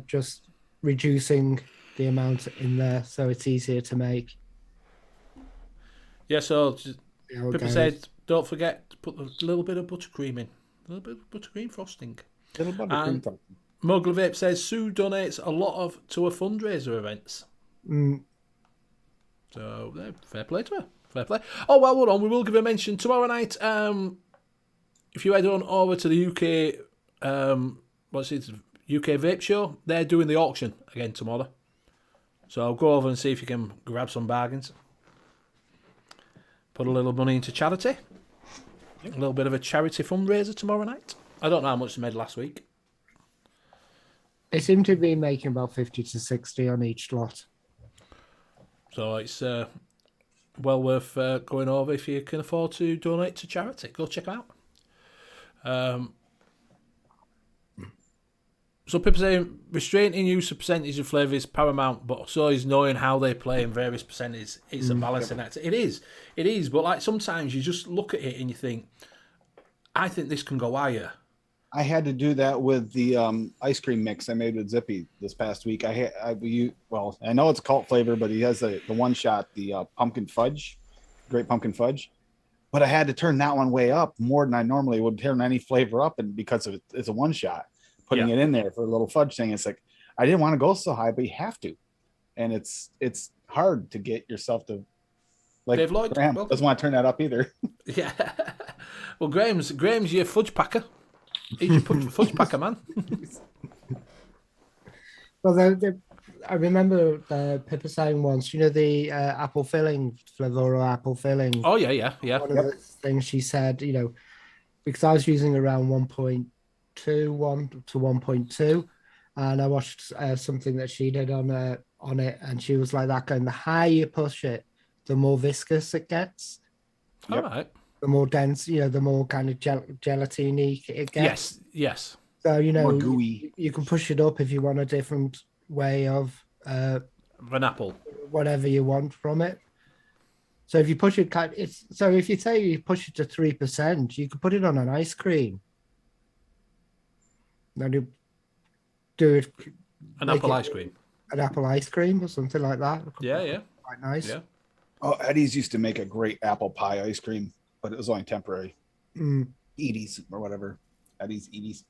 B: just reducing the amount in there, so it's easier to make.
A: Yeah, so Pippa said,
B: goes.
A: don't forget to put a little bit of buttercream in. A little bit of buttercream frosting.
D: Little buttercream frosting.
A: Mogul Vape says, Sue donates a lot to her fundraiser events. So, fair play to her. Fair play. Oh, well, hold on. We will give a mention tomorrow night. If you head on over to the UK, UK Vape Show, they're doing the auction again tomorrow. So I'll go over and see if you can grab some bargains. Put a little money into charity. A little bit of a charity fundraiser tomorrow night. I don't know how much they made last week.
B: They seem to be making about 50 to 60 on each lot.
A: So it's well worth going over if you can afford to donate to charity. Go check it out. So people saying restraint in use of percentage of flavour is paramount, but so is knowing how they play in various percentages. It's a balancing act. It is. But like sometimes you just look at it and you think, I think this can go higher.
D: I had to do that with the ice cream mix I made with Zippy this past week. I know it's a cult flavor, but he has the one shot, the pumpkin fudge, great pumpkin fudge. But I had to turn that one way up more than I normally would turn any flavor up, and because of it's a one shot, putting it in there for a little fudge thing. It's like I didn't want to go so high, but you have to, and it's hard to get yourself to. Like
A: Dave Lloyd
D: Graham doesn't want to turn that up either.
A: Yeah. Well, Graham's your fudge packer. He's your fudge packer, man.
B: Well, I remember Pippa saying once, the apple filling, Flavoro apple filling.
A: Oh, yeah.
B: One of the things she said, because I was using around 1.2 1 to 1.2, and I watched something that she did on it, and she was like that going, the higher you push it, the more viscous it gets,
A: All right.
B: the more dense, the more kind of gelatine-y it gets.
A: Yes.
B: So,
D: More gooey.
B: you can push it up if you want a different way of
A: Of an apple.
B: whatever you want from it. So if you push it, if you say you push it to 3%, you could put it on an ice cream. Then you do it.
A: An apple ice cream.
B: An apple ice cream or something like that.
A: Yeah.
B: Quite nice.
A: Yeah.
D: Oh, Eddie's used to make a great apple pie ice cream, but it was only temporary. Edie's or whatever. Edie's.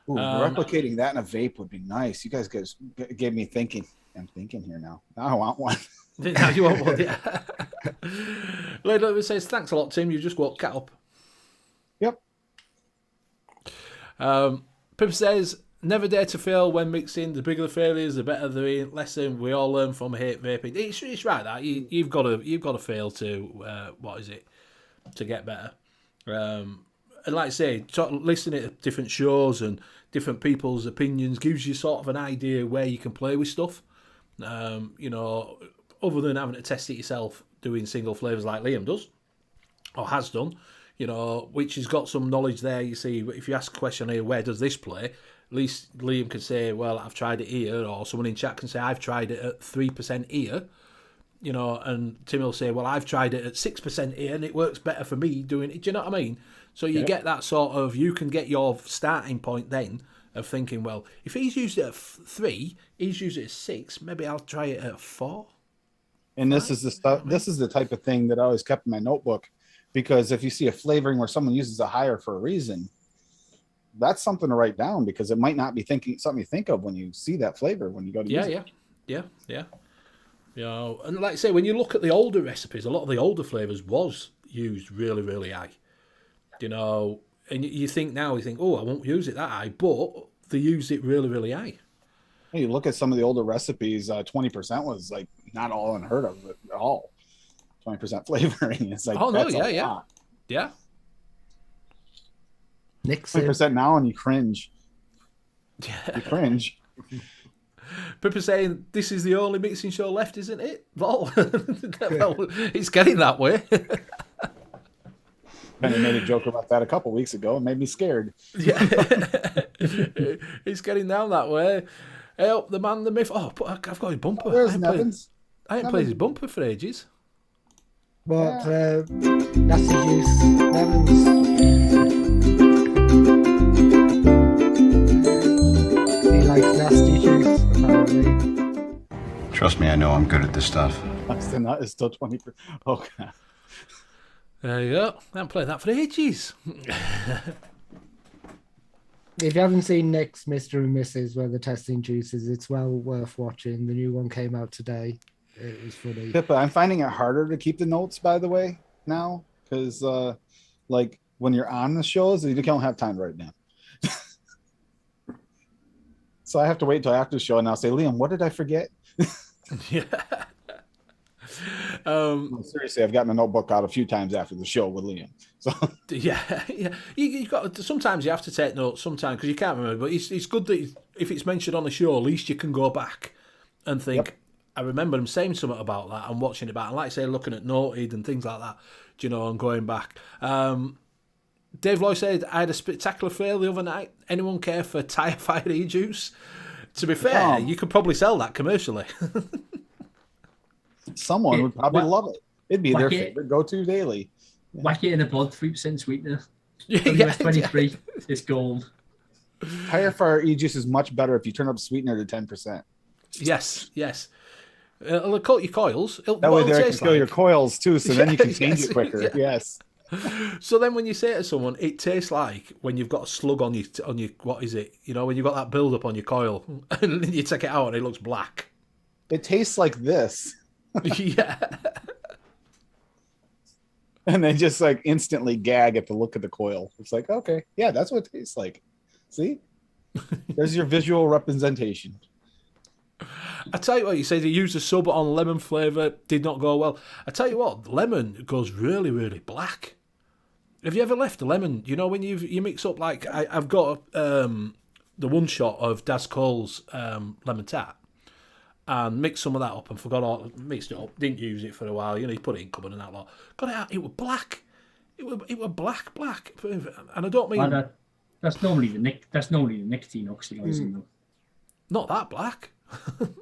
D: Ooh, replicating that in a vape would be nice. You guys gave me thinking. I'm thinking here now. Now I want one.
A: Now you want one, yeah. Lady says, thanks a lot, Tim. You just woke Cat up.
D: Yep.
A: Pip says, never dare to fail when mixing. The bigger the failures, the better the lesson. We all learn from hate vaping. It's right that you've got to fail to to get better. And like I say, listening to different shows and different people's opinions gives you sort of an idea where you can play with stuff. Other than having to test it yourself, doing single flavors like Liam does or has done, which has got some knowledge there. You see, if you ask a question here, where does this play? At least Liam can say, well, I've tried it here, or someone in chat can say, I've tried it at 3% here, and Tim will say, well, I've tried it at 6% here and it works better for me doing it. Do you know what I mean? So you get that sort of, you can get your starting point then of thinking, well, if he's used it at 3, he's used it at 6, maybe I'll try it at 4.
D: And this is the stuff. This is the type of thing that I always kept in my notebook, because if you see a flavoring where someone uses a higher for a reason, that's something to write down, because it might not be something you think of when you see that flavor when you go to use it.
A: Yeah. And like I say, when you look at the older recipes, a lot of the older flavors was used really, really high. And you think now, oh, I won't use it that high, but they used it really, really high.
D: You look at some of the older recipes, 20% was like not all unheard of at all. 20% flavoring. It's like, that's a lot.
A: Yeah.
B: Nixon.
D: 20% now and you cringe. You cringe.
A: People saying this is the only mixing show left, isn't it? Well, it's getting that way.
D: Penny made a joke about that a couple weeks ago and made me scared.
A: Yeah. It's getting down that way. Help the man, the myth. Oh, I've got his bumper.
D: Where's Nevins?
A: I ain't played his bumper for ages.
B: But nasty juice, Nevins. He likes nasty juice, apparently.
E: Trust me, I know I'm good at this stuff.
D: The nut is still 20%. Oh, God.
A: There you go. I haven't played that for ages.
B: If you haven't seen Nick's Mr. and Mrs. where they're testing juices, it's well worth watching. The new one came out today. It was funny.
D: Pippa, I'm finding it harder to keep the notes, by the way, now, because like when you're on the shows, you don't have time to write down. So I have to wait until after the show and I'll say, Liam, what did I forget?
A: Yeah.
D: Seriously, I've gotten a notebook out a few times after the show with Liam. So
A: yeah. You got sometimes you have to take notes sometimes because you can't remember. But it's good that if it's mentioned on the show, at least you can go back and think. Yep. I remember him saying something about that and watching it back, and like I say, looking at noted and things like that. And going back. Dave Lloyd said, I had a spectacular fail the other night. Anyone care for Tire Fire e-juice? To be fair, you could probably sell that commercially.
D: Someone would probably love it. It'd be their favorite go-to daily.
C: Yeah. Whack it in a blood, 3% sweetener. US 23, it's gold.
D: Tire Fire e-juice is much better if you turn up sweetener to 10%.
A: Yes. It'll coat your coils.
D: That way there can kill your coils too, so then you can change it quicker. Yeah. Yes.
A: So then when you say to someone, it tastes like when you've got a slug on your what is it? When you've got that build up on your coil and then you take it out and it looks black.
D: It tastes like this.
A: Yeah.
D: And they just like instantly gag at the look of the coil. It's like, okay, yeah, that's what it tastes like. See? There's your visual representation.
A: I tell you what, you said you used a sub on lemon flavour, did not go well. I tell you what, lemon goes really, really black. Have you ever left a lemon? You know when you mix up like I've got the one shot of Daz Cole's lemon tart and mixed some of that up and forgot all mixed it up. Didn't use it for a while. You know, you put it in cupboard and that lot. Got it out. It was black. It was black, and I don't mean
C: that's normally the nicotine oxidizing though.
A: Not that black.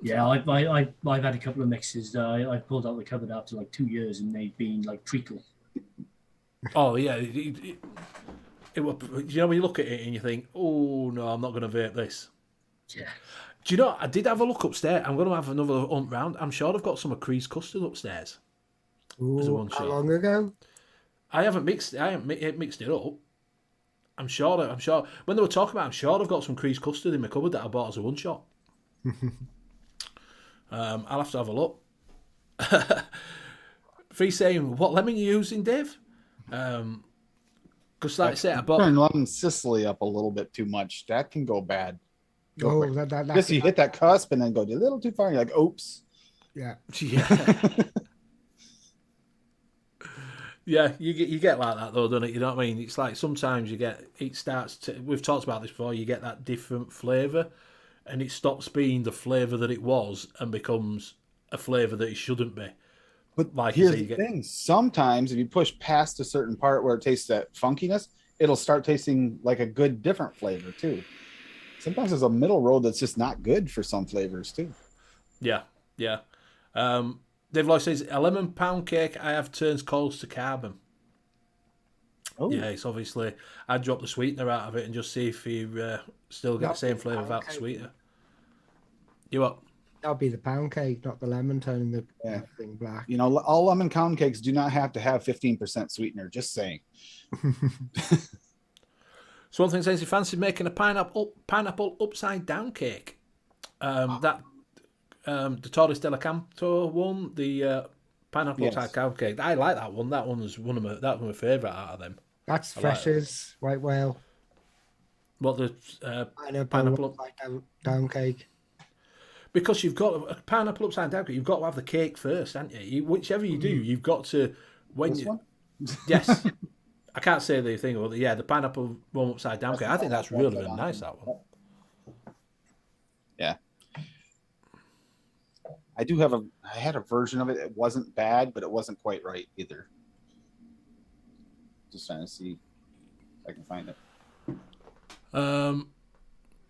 C: Yeah, I've had a couple of mixes. I pulled out the cupboard after like 2 years and they've been like treacle.
A: Oh yeah, it was. You know when you look at it and you think, oh no, I'm not going to vape this.
C: Yeah.
A: Do you know? I did have a look upstairs. I'm going to have another hunt round. I'm sure I've got some of Cree's custard upstairs.
B: Ooh, how long ago?
A: I haven't mixed it up. I'm sure when they were talking about it, I'm sure I've got some Cree's custard in my cupboard that I bought as a one shot. I'll have to have a look. Free saying, what lemon you using, Dave? Because like I said, I bought
D: turn lemon Sicily up a little bit too much. That can go bad.
B: That
D: You hit that cusp and then go a little too far. And you're like, oops.
B: Yeah.
A: Yeah, you get like that though, don't it? You know what I mean? It's like sometimes it starts to. We've talked about this before. You get that different flavour, and it stops being the flavour that it was and becomes a flavour that it shouldn't be.
D: But
A: like
D: here's
A: you
D: the thing: sometimes if you push past a certain part where it tastes that funkiness, it'll start tasting like a good different flavor too. Sometimes there's a middle road that's just not good for some flavors too.
A: Yeah. Dave Lloyd says, a lemon pound cake I have turns coals to carbon.
D: Oh.
A: Yeah, it's obviously, I'd drop the sweetener out of it and just see if you still get the same flavour without the sweetener. You what?
B: That'll be the pound cake, not the lemon turning the
D: Yeah.
B: thing black.
D: You know, all lemon pound cakes do not have to have 15% sweetener. Just saying.
A: So one thing says he fancied making a pineapple upside down cake. The Torres del Canto one, the pineapple upside down cake. I like that one. That one's one of my favourite out of them.
B: That's Fresh's White Whale.
A: What the
B: Pineapple upside down cake.
A: Because you've got a pineapple upside down cake, you've got to have the cake first, haven't you? Whichever you do, you've got to Yes. I can't say the thing, but the pineapple one upside down cake. I think that's really, really nice, that one.
D: Yeah. I had a version of it. It wasn't bad, but it wasn't quite right either. Just trying to see if I can find it.
A: I'm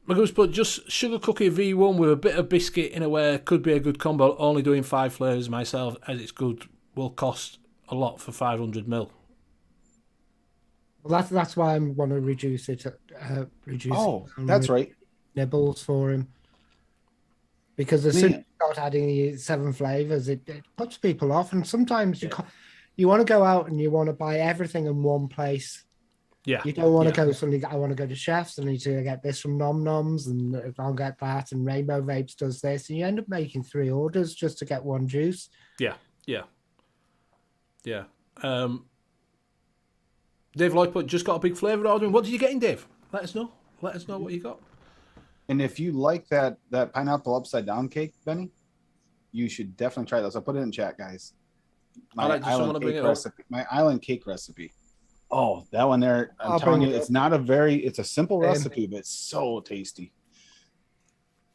A: going to put just sugar cookie V1 with a bit of biscuit in a way could be a good combo. Only doing 5 flavours myself, as it's good, will cost a lot for 500ml.
B: Well, that's why I want to reduce it.
D: That's right.
B: Nibbles for him. Because as soon as you start adding the 7 flavors, it puts people off. And sometimes you want to go out and you want to buy everything in one place.
A: Yeah.
B: You don't want to go suddenly, I want to go to Chef's, I need to get this from Nom Noms, and I'll get that, and Rainbow Vapes does this, and you end up making 3 orders just to get one juice.
A: Yeah. Dave Lloyd just got a big flavour ordering. What did you get in, Dave? Let us know what you got.
D: And if you like that pineapple upside down cake, Benny, you should definitely try those. I'll put it in chat, guys. My island cake recipe. Oh, that one there. I'm telling you, it's a simple recipe, but it's so tasty.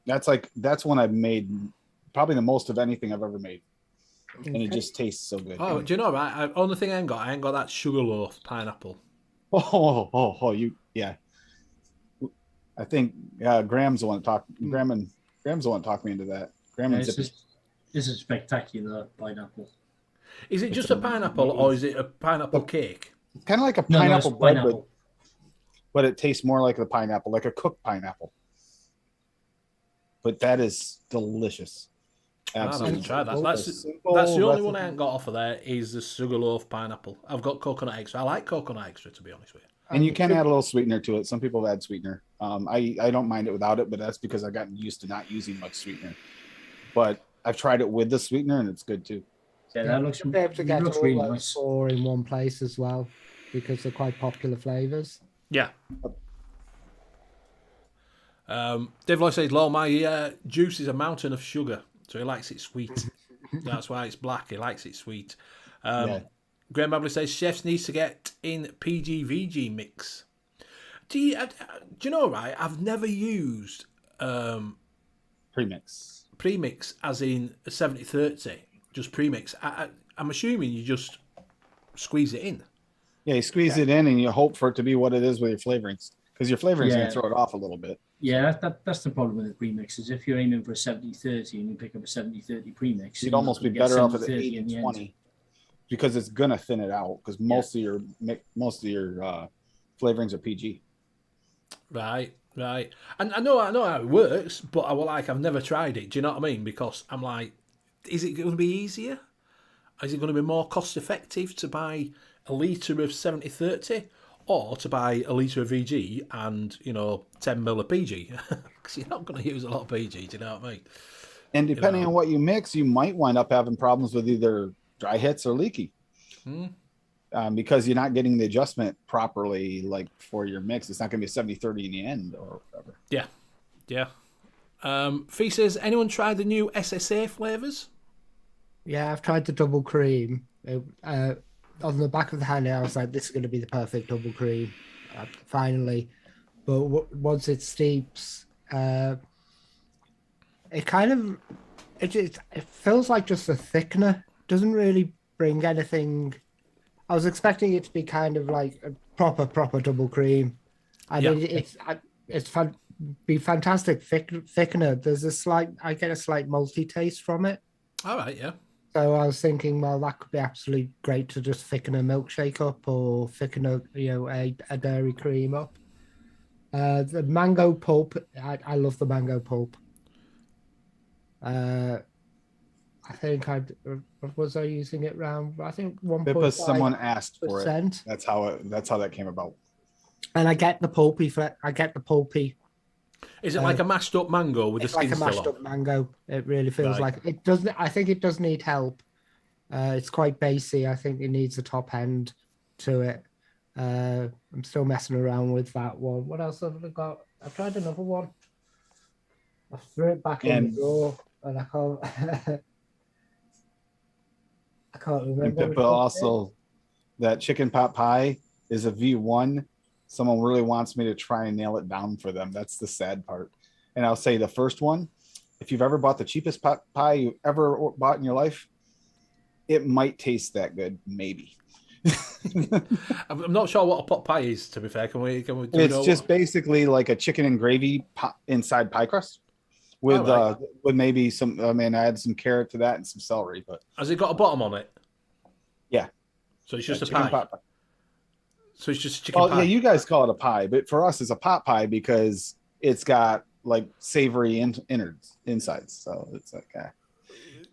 D: That's one I've made probably the most of anything I've ever made. And it just tastes so good.
A: Oh, do you know, right? Only thing I ain't got that sugarloaf pineapple.
D: Yeah. I think Graham's the one to talk. Graham's the one to talk me into that.
C: This is spectacular pineapple.
A: Is it just a pineapple, or is it a pineapple cake?
D: It's kind of like a pineapple bread, but it tastes more like the pineapple, like a cooked pineapple. But that is delicious. Absolutely.
A: Try that. That's the only one I ain't got off of there is the sugarloaf pineapple. I've got coconut extra. I like coconut extra, to be honest with you.
D: And you can add a little sweetener to it. Some people add sweetener. I don't mind it without it, but that's because I've gotten used to not using much sweetener. But I've tried it with the sweetener, and it's good too.
C: Yeah, that looks
B: be able to get all
C: really
B: those
C: nice.
B: 4 in one place as well, because they're quite popular flavors.
A: Yeah. Dave Lloyd says, "Lol, my juice is a mountain of sugar, so he likes it sweet. That's why it's black. He likes it sweet." Graham Babley says chefs needs to get in PG-VG mix. Do you know, right? I've never used premix as in a 70-30, just premix. I'm assuming you just squeeze it in.
D: Yeah, you squeeze it in and you hope for it to be what it is with your flavorings, because your flavorings going to throw it off a little bit.
C: Yeah, that's the problem with the premixes. If you're aiming for a 70-30 and you pick up a 70-30 premix,
D: you'd almost be better off at the 80-20, because it's going to thin it out, because most of your flavorings are PG.
A: Right. And I know how it works, but I've never tried it. Do you know what I mean? Because I'm like, is it going to be easier? Is it going to be more cost effective to buy a litre of 70-30 or to buy a litre of VG and, 10 ml of PG? Because you're not going to use a lot of PG, do you know what I mean?
D: And depending on what you mix, you might wind up having problems with either dry hits or leaky. Because you're not getting the adjustment properly, like for your mix. It's not going to be 70-30 in the end or whatever.
A: Yeah. Fee says, anyone tried the new SSA flavours?
B: Yeah, I've tried the double cream. On the back of the hand, I was like, this is going to be the perfect double cream, finally. But once it steeps, it feels like just a thickener. Doesn't really bring anything. I was expecting it to be kind of like a proper double cream. I mean, it's be fantastic thickener. I get a slight malty taste from it.
A: All right, yeah.
B: So I was thinking, well, that could be absolutely great to just thicken a milkshake up or thicken a dairy cream up. The mango pulp, I love the mango pulp. I think was I using it around? I think 1.5%.
D: Because someone asked for it. That's how that came about.
B: And I get the pulpy.
A: Is it like a mashed up mango with the skin still on? It's like a mashed up
B: mango. It really feels like it does. I think it does need help. It's quite basy. I think it needs a top end to it. I'm still messing around with that one. What else have I got? I've tried another one. I threw it back in the drawer and I can't. I can't remember.
D: But also, that chicken pot pie is a V1. Someone really wants me to try and nail it down for them. That's the sad part. And I'll say the first one, if you've ever bought the cheapest pot pie you ever bought in your life, it might taste that good, maybe.
A: I'm not sure what a pot pie is, to be fair. Can we
D: it's just basically like a chicken and gravy inside pie crust with maybe some, I had some carrot to that and some celery. But
A: has it got a bottom on it?
D: Yeah.
A: So it's just a pie.
D: Pot pie.
A: So it's just chicken pie.
D: Yeah, you guys call it a pie, but for us it's a pot pie because it's got like savory innards insides. So it's like,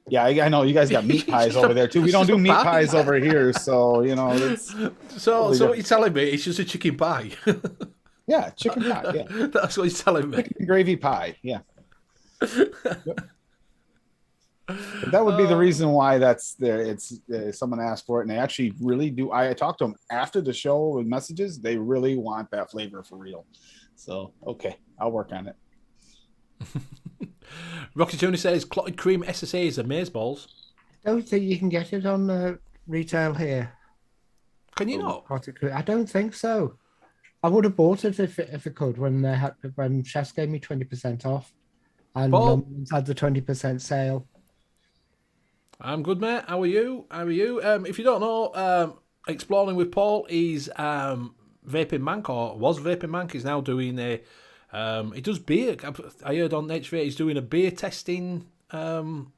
D: yeah, I know you guys got meat pies over there too. We don't do meat pies over here, so it's.
A: So what you're telling me? It's just a chicken pie.
D: Yeah, chicken pie. Yeah,
A: that's what you're telling me.
D: Chicken gravy pie. Yeah. That would be the reason why that's there. It's someone asked for it, and they actually really do. I talked to them after the show with messages. They really want that flavor for real. So okay, I'll work on it.
A: Rocky Tony says clotted cream SSAs are maize balls.
B: I don't think you can get it on retail here.
A: Can you not?
B: I don't think so. I would have bought it if it could when chefs gave me 20% off, and had the 20% sale.
A: I'm good, mate. How are you? If you don't know, Exploring with Paul, he's Vaping Mank, or was Vaping Mank. He's now doing he does beer. I heard on HV he's doing a beer testing YouTube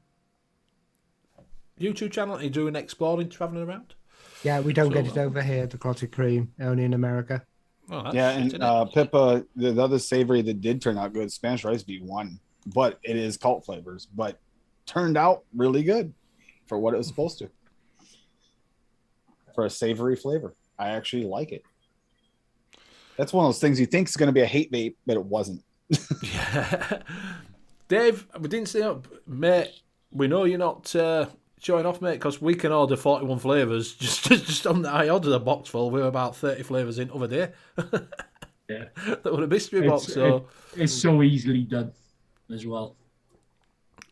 A: channel. He's doing exploring, travelling around.
B: Yeah, we don't get it over here, the clotted cream, only in America.
A: Oh,
D: yeah, and Pippa, the other savory that did turn out good, Spanish rice V1, but it is cult flavors, but turned out really good for what it was supposed to. For a savory flavor. I actually like it. That's one of those things you think is going to be a hate vape, but it wasn't.
A: Yeah. Dave, we didn't say up, mate. We know you're not showing off, mate, because we can order 41 flavours. Just on the, I ordered a box full. We were about 30 flavours in other day.
C: Yeah.
A: That was a mystery box. So
C: it's so easily done as well.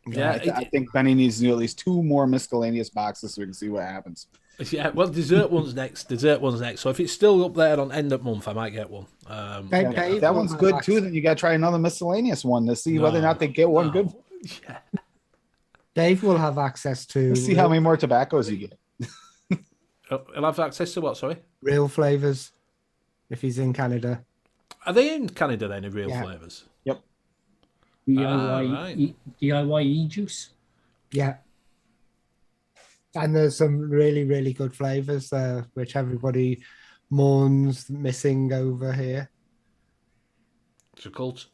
A: Yeah,
D: I think Benny needs to do at least 2 more miscellaneous boxes so we can see what happens.
A: Yeah, well, dessert one's next. Dessert one's next. So if it's still up there on end of month, I might get one.
B: Dave
D: If that
B: will
D: one's
B: have
D: good
B: access-
D: too, then you got to try another miscellaneous one to see whether or not they get one good.
A: Yeah.
B: Dave will have access to
D: Let's see how many more tobaccos you get.
A: I'll have access to what? Sorry.
B: real flavors if he's in Canada.
A: Are they in Canada then? In real
B: Yeah.
A: flavors?
D: Yep.
C: DIY,
A: right.
C: DIY e-juice.
B: Yeah. And there's some really, really good flavors there, which everybody mourns missing over here.
A: It's a cult.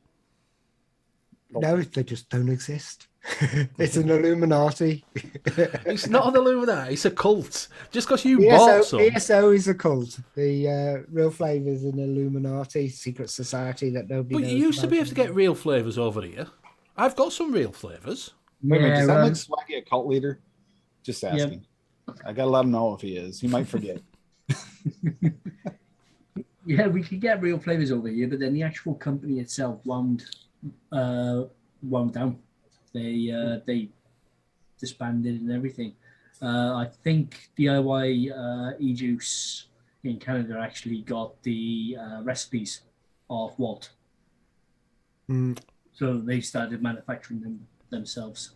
B: No, they just don't exist. It's an Illuminati.
A: It's not an Illuminati. It's a cult. Just because you bought some.
B: ESO is a cult. The real flavors an Illuminati secret society that nobody
A: But
B: knows
A: you used to
B: about
A: be able to get
B: anymore.
A: real flavors over here. I've got some real flavors.
D: Wait a minute, does that
C: Yeah,
D: make Swaggy a cult leader? Just asking. I gotta let him know if he is. He might forget.
C: yeah, we could get real flavors over here, but then the actual company itself wound down. They disbanded and everything. I think DIY e-juice in Canada actually got the recipes of Walt,
B: Mm.
C: so they started manufacturing them themselves.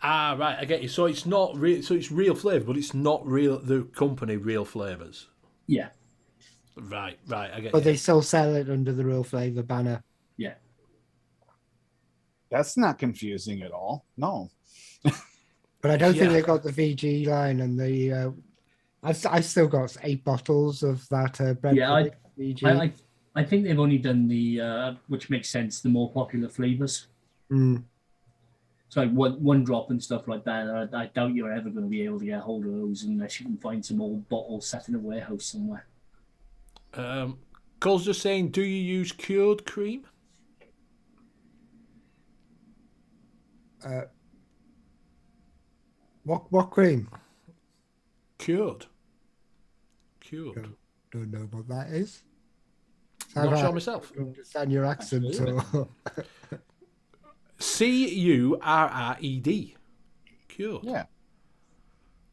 A: Ah, right. I get you. So it's not real. So it's real flavor, but it's not real. The company real flavors.
C: Yeah,
A: Right. I get
B: But
A: you.
B: they still sell it under the real flavor banner.
C: yeah.
D: That's not confusing at all. No.
B: But I don't think
A: Yeah.
B: they got the VG line and the. I've still got 8 bottles of that bread
C: Yeah,
B: pudding VG.
C: I think they've only done the which makes sense, the more popular flavors.
B: Mm.
C: So like one drop and stuff like that. I doubt you're ever going to be able to get hold of those unless you can find some old bottles sat in a warehouse somewhere.
A: Cole's just saying, do you use cured cream?
B: What cream?
A: Cured.
B: Don't know what that is.
A: Not
B: I
A: sure myself.
B: don't understand your accent. So.
A: Cured. Cured.
D: Yeah.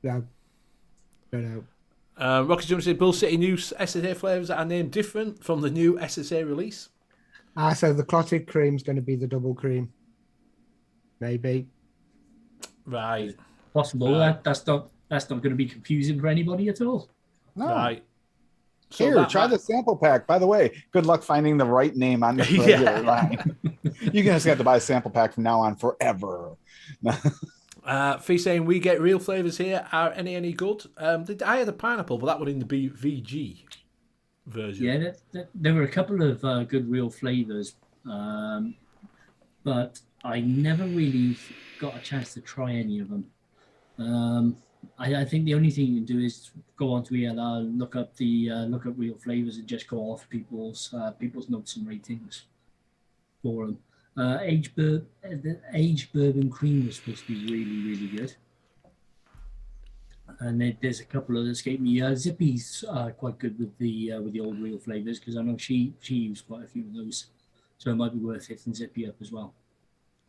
B: Yeah. Don't know.
A: Rocky Jump said, Bull City new SSA flavours that are named different from the new SSA release.
B: So the clotted cream's going to be the double cream. Maybe.
A: Right.
C: Possible.
A: Right.
C: That's not going to be confusing for anybody at all.
D: No.
A: Right. So
D: Here, try the sample pack. By the way, good luck finding the right name on the regular line. You're going to have to buy a sample pack from now on forever.
A: Fee saying, we get real flavours here. Are any good? I had a pineapple, but that one in the VG version.
C: Yeah, there were a couple of good real flavors, but I never really got a chance to try any of them. I think the only thing you can do is go onto ELR and look up real flavors and just go off people's notes and ratings for them. The aged bourbon cream was supposed to be really, really good. And there's a couple of escape me. Zippy's quite good with the old real flavors because I know she used quite a few of those, so it might be worth hitting Zippy up as well.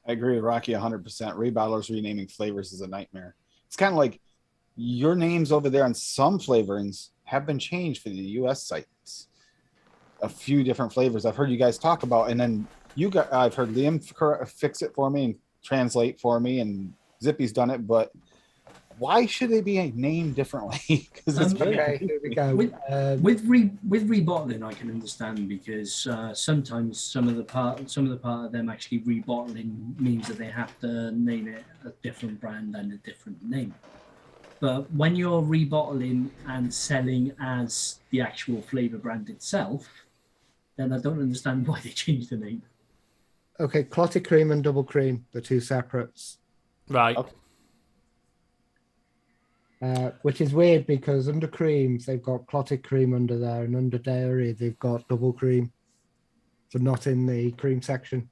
D: I agree with Rocky 100%. Rebottlers renaming flavors is a nightmare. It's kind of like your names over there on some flavorings have been changed for the US sites. A few different flavors I've heard you guys talk about, and then I've heard Liam fix it for me and translate for me, and Zippy's done it, but why should they be named differently? Because it's
B: Okay, here we go.
C: With rebottling, I can understand because sometimes some of the part of them actually rebottling means that they have to name it a different brand and a different name. But when you're rebottling and selling as the actual flavor brand itself, then I don't understand why they changed the name.
B: Okay, clotted cream and double cream, the two separates.
A: Right.
D: Okay.
B: Which is weird because under creams they've got clotted cream under there, and under dairy they've got double cream. So not in the cream section.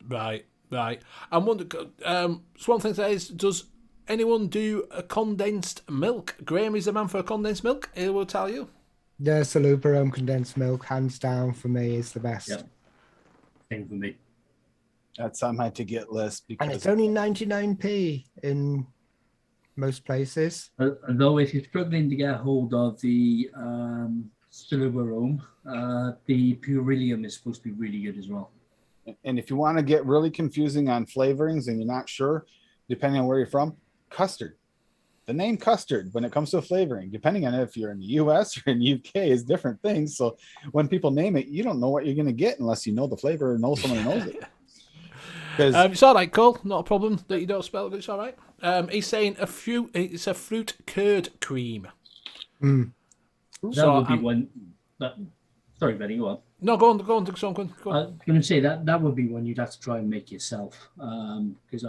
A: Right. I'm wondering, so one thing that is, does anyone do a condensed milk? Graham is the man for a condensed milk. He will tell you.
B: Yeah, Salupa condensed milk, hands down for me, is the best.
C: Yep. Same for me.
D: That's on my to get list
B: And
D: because
B: it's only 99p in most places.
C: Although if you're struggling to get a hold of the Stillwater the Purilium is supposed to be really good as well.
D: And if you want to get really confusing on flavorings and you're not sure, depending on where you're from, custard. The name custard, when it comes to flavoring, depending on if you're in the US or in the UK, is different things. So when people name it, you don't know what you're going to get unless you know the flavor or know someone who knows it.
A: It's all right, Cole. Not a problem that you don't spell it. It's all right. He's saying it's a fruit curd cream.
B: Mm.
C: That would be one. Sorry, Benny, go on.
A: No, go on. Go on.
C: I was going to say that would be one you'd have to try and make yourself, because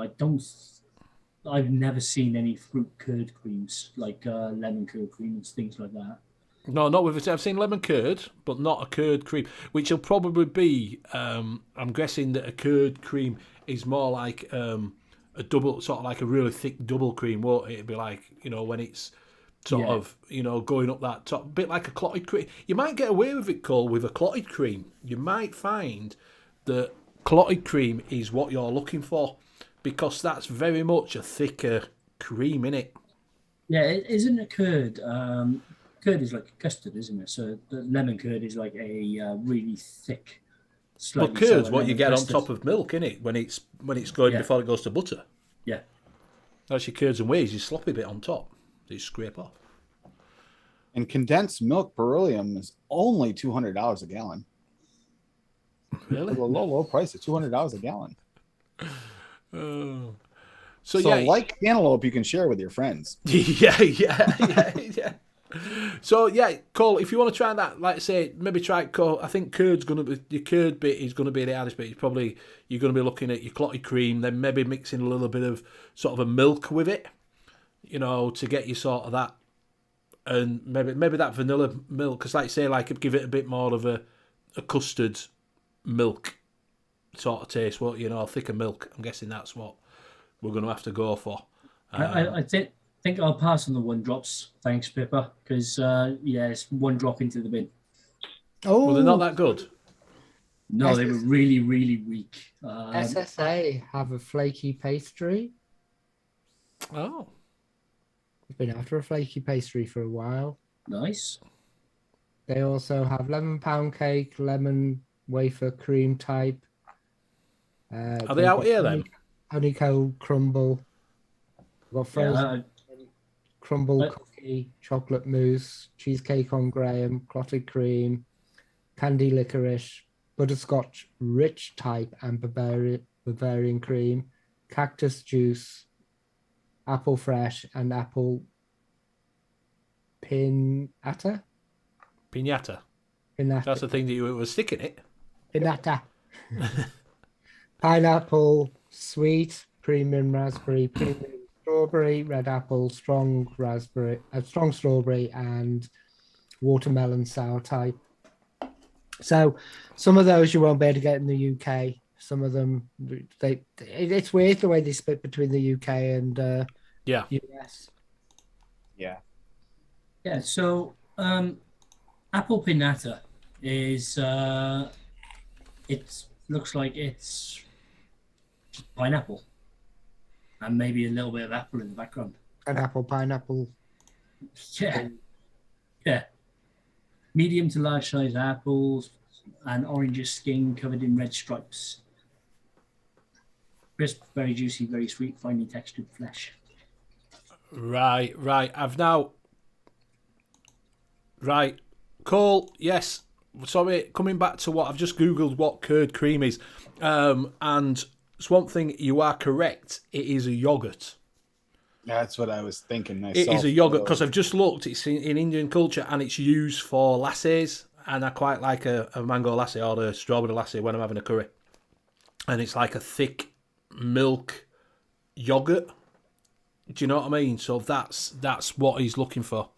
C: I've never seen any fruit curd creams like lemon curd creams, things like that.
A: No, not with it. I've seen lemon curd, but not a curd cream, which will probably be. I'm guessing that a curd cream is more like a double, sort of like a really thick double cream, won't it? It'd be like, when it's sort of, going up that top, a bit like a clotted cream. You might get away with it, Cole, with a clotted cream. You might find that clotted cream is what you're looking for, because that's very much a thicker cream, innit?
C: Yeah, isn't a curd? Curd is like a custard, isn't it? So the lemon curd is like a really thick.
A: But curd's what you get custard on top of milk, innit? When it's going before it goes to butter.
C: Yeah.
A: That's your curds and wheys. You sloppy bit on top. You scrape off.
D: And condensed milk beryllium is only $200 a gallon.
A: Really?
D: For a low price of $200 a gallon.
A: So
D: like cantaloupe, you can share with your friends.
A: yeah. So Cole, if you want to try that, like I say, maybe try it. Cole, I think your curd bit is going to be the hardest bit. You're going to be looking at your clotted cream, then maybe mixing a little bit of sort of a milk with it, to get you sort of that, and maybe that vanilla milk, because like I say, like give it a bit more of a custard milk sort of taste. Well, thicker milk. I'm guessing that's what we're going to have to go for.
C: I think I'll pass on the 1-drops. Thanks, Pippa, because it's 1 drop into the bin.
B: Oh,
A: well, they're not that good.
C: No, they were really, really weak.
B: SSA have a flaky pastry.
A: Oh,
B: I've been after a flaky pastry for a while.
C: Nice.
B: They also have lemon pound cake, lemon wafer cream type.
A: Are they out here then?
B: Honeycomb crumble. We've got frozen crumble cookie, chocolate mousse, cheesecake on graham, clotted cream, candy licorice, butterscotch rich type and Bavarian cream, cactus juice, apple fresh, and apple pinata.
A: That's the thing that you were sticking it.
B: Pinata. Pineapple, sweet, premium raspberry, premium strawberry, red apple, strong strawberry, and watermelon sour type. So some of those you won't be able to get in the UK. Some of them, it's weird the way they split between the UK and US.
D: Yeah.
C: Yeah. So apple pinata is it looks like it's just pineapple and maybe a little bit of apple in the background.
B: An apple, pineapple.
C: Yeah. Medium to large size apples and orange skin covered in red stripes. Crisp, very juicy, very sweet, finely textured flesh.
A: Right. Cole, yes. Sorry, coming back to what I've just Googled what curd cream is. And Swamp Thing, you are correct. It is a yoghurt.
D: That's what I was thinking myself.
A: It is a yoghurt because I've just looked. It's in Indian culture and it's used for lassis. And I quite like a mango lassi or a strawberry lassi when I'm having a curry. And it's like a thick milk yoghurt. Do you know what I mean? So that's what he's looking for.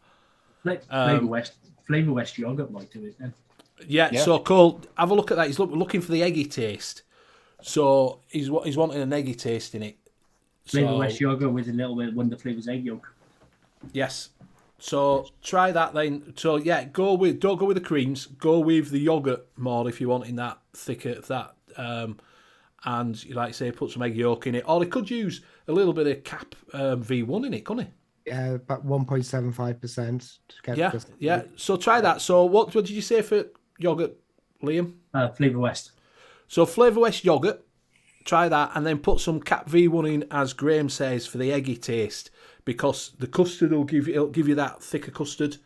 C: Flavor West yogurt might do it then.
A: Yeah. So Cole, have a look at that. He's looking for the eggy taste. So he's wanting an eggy taste in it.
C: Flavor West yogurt with a little bit of Wonder Flavors egg yolk.
A: Yes. So try that then. So don't go with the creams. Go with the yogurt more if you want in that thicker and like I say, put some egg yolk in it. Or they could use a little bit of Cap V1 in it, couldn't they?
B: Yeah, about 1.75% to get
A: Yeah,
B: just
A: yeah. So try that. So what did you say for yogurt, Liam?
C: Flavor West.
A: So Flavor West yogurt. Try that, and then put some Cat V1 in, as Graham says, for the eggy taste, because the custard will give you that thicker custard.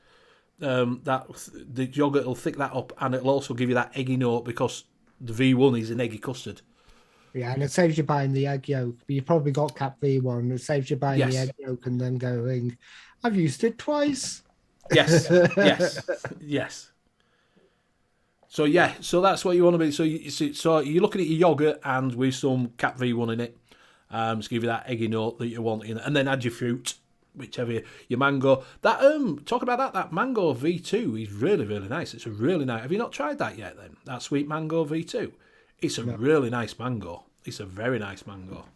A: That the yogurt will thick that up, and it'll also give you that eggy note because the V1 is an eggy custard.
B: Yeah, and it saves you buying the egg yolk. But you've probably got Cat V1. It saves you buying the
A: Yes.
B: egg yolk and then going, I've used it twice.
A: Yes, yes. So yeah, so that's what you want to be. So you're looking at your yogurt and with some Cat V1 in it, to give you that eggy note that you want in it, and then add your fruit, whichever your mango. That talk about that mango V2 is really really nice. It's a really nice. Have you not tried that yet? Then that sweet mango V2, it's a really nice mango. It's a very nice mango.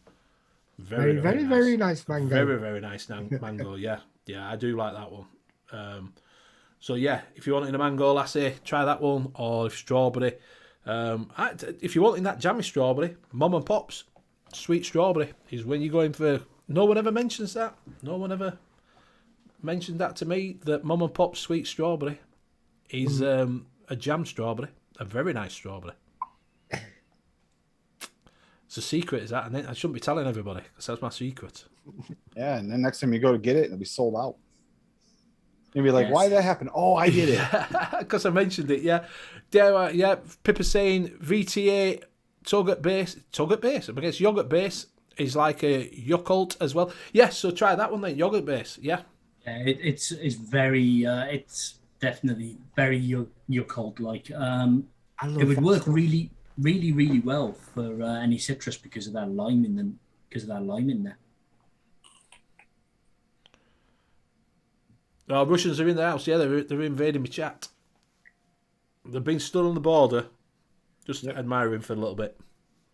B: Very nice mango.
A: Very very nice mango. Yeah, I do like that one. So yeah, if you want in a mango lassie, try that one, or strawberry. If you want in that jammy strawberry, Mum and Pop's sweet strawberry is when you're going for. No one ever mentions that. No one ever mentioned that to me. That Mum and Pop's sweet strawberry is a jam strawberry, a very nice strawberry. It's a secret, is that? And I shouldn't be telling everybody because that's my secret.
D: Yeah, and then next time you go to get it, it'll be sold out. You'll be like, why did that happen? Oh, I did it.
A: Because I mentioned it, yeah. Yeah, Pippa saying VTA Tugget base. I guess yogurt base is like a Yakult as well. Yeah, so try that one then, yogurt base, yeah.
C: Yeah, it's very, it's definitely very Yakult-like. It would work really, really, really well for any citrus because of that lime in them, there.
A: Oh, Russians are in the house. Yeah, they're invading my chat. They've been stood on the border, just admiring for a little bit.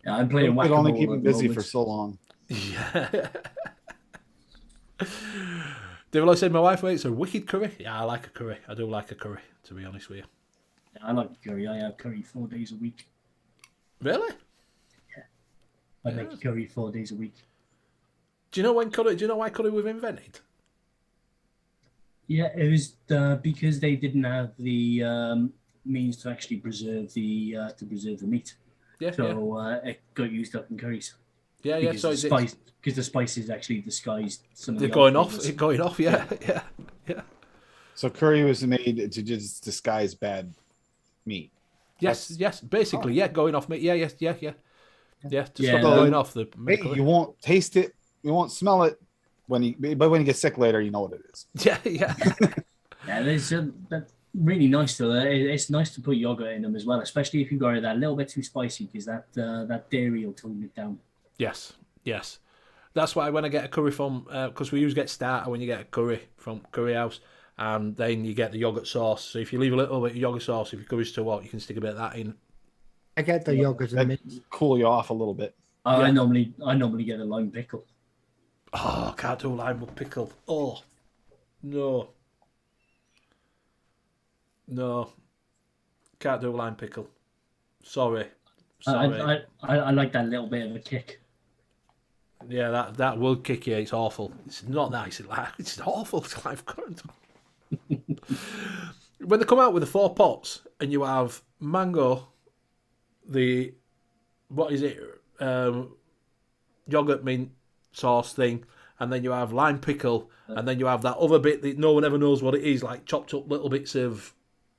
C: Yeah, I'm playing
D: Could
C: whack-a-mole.
D: only keep them
C: at the
D: busy
C: moment.
D: for so long.
A: Yeah. They've always said my wife makes a wicked curry. Yeah, I like a curry. I do like a curry, to be honest with you.
C: Yeah, I like curry. I have curry 4 days a week.
A: Really?
C: I make curry 4 days a week.
A: Do you know why curry was invented?
C: Yeah, it was because they didn't have the means to actually preserve the meat.
A: Yeah.
C: So it got used up in curries.
A: Yeah.
C: Because
A: So
C: because the spices actually disguised some of
A: they're
C: the
A: going
C: other
A: off.
C: flavors.
A: It's going off. Yeah.
D: So curry was made to just disguise bad meat.
A: Yes. Basically, going off meat. Yeah. To stop it
C: Yeah.
A: going off the.
D: Hey, you won't taste it, you won't smell it but when you get sick later, you know what it is.
A: Yeah.
C: Yeah, that's really nice though. It's nice to put yogurt in them as well, especially if you go that little bit too spicy, because that dairy will tone it down.
A: Yes. That's why when I get a curry from, because we usually get starter when you get a curry from Curry House, and then you get the yogurt sauce. So if you leave a little bit of yogurt sauce, if your curry's too hot, you can stick a bit of that in.
B: I get the yogurt and
D: That
B: mint.
D: cool you off a little bit.
C: I normally get a lime pickle.
A: Oh, can't do lime with pickle. Oh, no, can't do lime pickle. Sorry.
C: I like that little bit of a kick.
A: Yeah, that will kick you. It's awful. It's not nice. It's awful. It's life current. When they come out with the 4 pots and you have mango, yogurt mint sauce thing, and then you have lime pickle, and then you have that other bit that no one ever knows what it is, like chopped up little bits of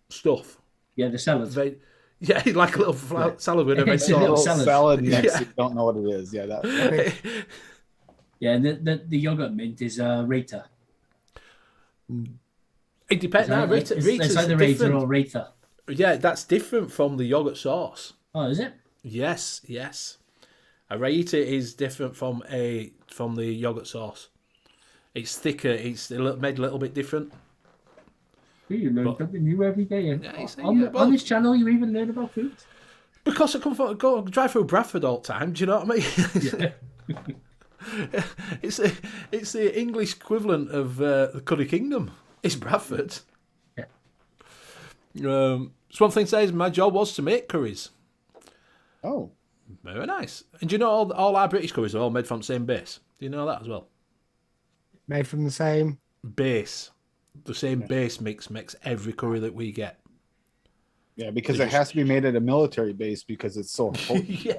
A: stuff.
C: Yeah, the salad.
A: Yeah, like a little salad with a red
C: It's a little
A: sauce.
C: salad.
D: Next,
A: Yeah.
D: you don't know what it is. Yeah,
C: Yeah, and the yogurt mint is Rata.
A: It depends.
C: It's either Rata or Rata.
A: Yeah, that's different from the yogurt sauce.
C: Oh, is it?
A: Yes. A Raita is different from the yogurt sauce. It's thicker. It's made a little bit different.
C: You learn something new every day.
A: Yeah, you see,
C: On this channel, you even learn about food.
A: Because I drive through Bradford all the time. Do you know what I mean? It's the English equivalent of the Curry Kingdom. It's Bradford.
C: Yeah.
A: So one thing says my job was to make curries.
D: Oh,
A: Very nice. And do you know all our British curries are all made from the same base? Do you know that as well?
B: Made from the same
A: base. The same base mix makes every curry that we get.
D: Yeah, because it has to be made at a military base because it's so potent.
A: Yeah.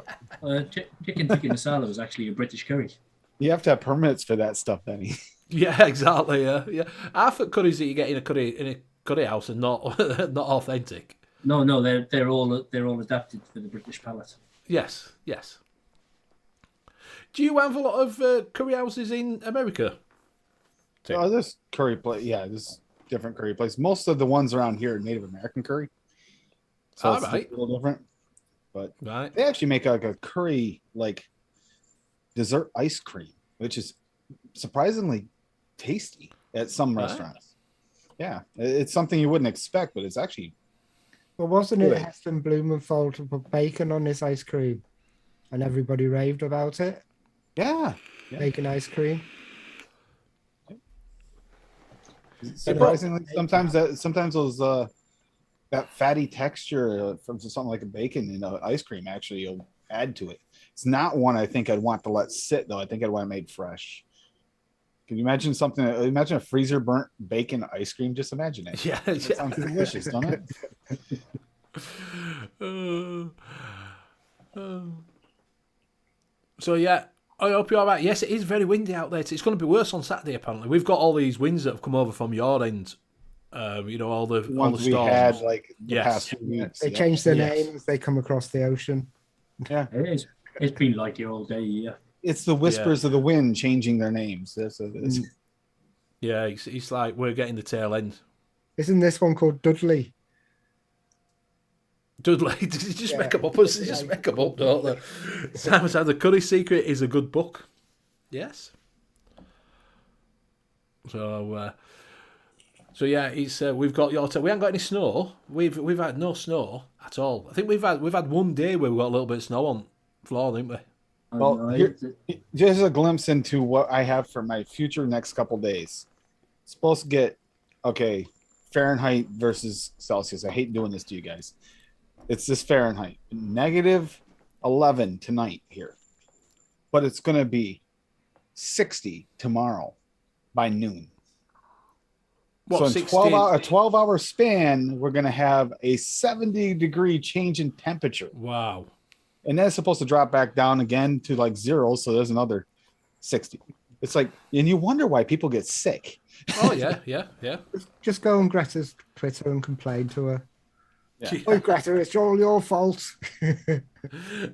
C: Chicken tikka masala was actually a British curry.
D: You have to have permits for that stuff, Benny.
A: Yeah, exactly. Yeah. Half the curries that you get in a curry house are not not authentic.
C: No, they're all adapted for the British palate.
A: Yes. Do you have a lot of curry houses in America?
D: Oh, this curry place, there's different curry places. Most of the ones around here are Native American curry, so it's
A: right.
D: a little different. But
A: Right.
D: they actually make like a curry like dessert ice cream, which is surprisingly tasty at some restaurants. Yeah, it's something you wouldn't expect, but it's actually.
B: Well, wasn't it
D: Good.
B: Heston Blumenthal to put bacon on this ice cream, and everybody raved about it?
D: Yeah.
B: Bacon ice cream.
D: Surprisingly, sometimes those that fatty texture from something like a bacon in ice cream actually will add to it. It's not one I think I'd want to let sit though. I think I'd want it made fresh. Can you imagine something? Imagine a freezer burnt bacon ice cream. Just imagine it.
A: Yeah.
D: It sounds delicious, doesn't it?
A: So yeah, I hope you're all right. Yes, it is very windy out there. It's going to be worse on Saturday. Apparently, we've got all these winds that have come over from your end. All the
D: Ones we
A: storms.
D: had like the
A: Yes.
D: past few weeks.
B: They
D: yeah.
B: changed their
A: Yes.
B: names. They come across the ocean.
D: Yeah,
C: It's been like it all day. Yeah.
D: it's the whispers of the wind changing their names. That's what it is.
A: Yeah, it's like we're getting the tail end.
B: Isn't this one called Dudley?
A: Dudley, did you just make them up? They just make them up, don't they? Simon said The Curry Secret is a good book. Yes. So yeah, it's we've got your. We haven't got any snow. We've had no snow at all. I think we've had one day where we got a little bit of snow on floor, didn't we?
D: Well, just a glimpse into what I have for my future next couple days. Supposed to get Fahrenheit versus Celsius. I hate doing this to you guys. It's this Fahrenheit, -11 tonight here, but it's going to be 60 tomorrow by noon.
A: What,
D: so in
A: 60?
D: a 12-hour span, we're going to have a 70-degree change in temperature.
A: Wow.
D: And then it's supposed to drop back down again to like 0. So there's another 60. It's like, and you wonder why people get sick.
A: Oh yeah.
B: Just go on Greta's Twitter and complain to her.
D: Yeah.
B: Oh, Greta, it's all your fault.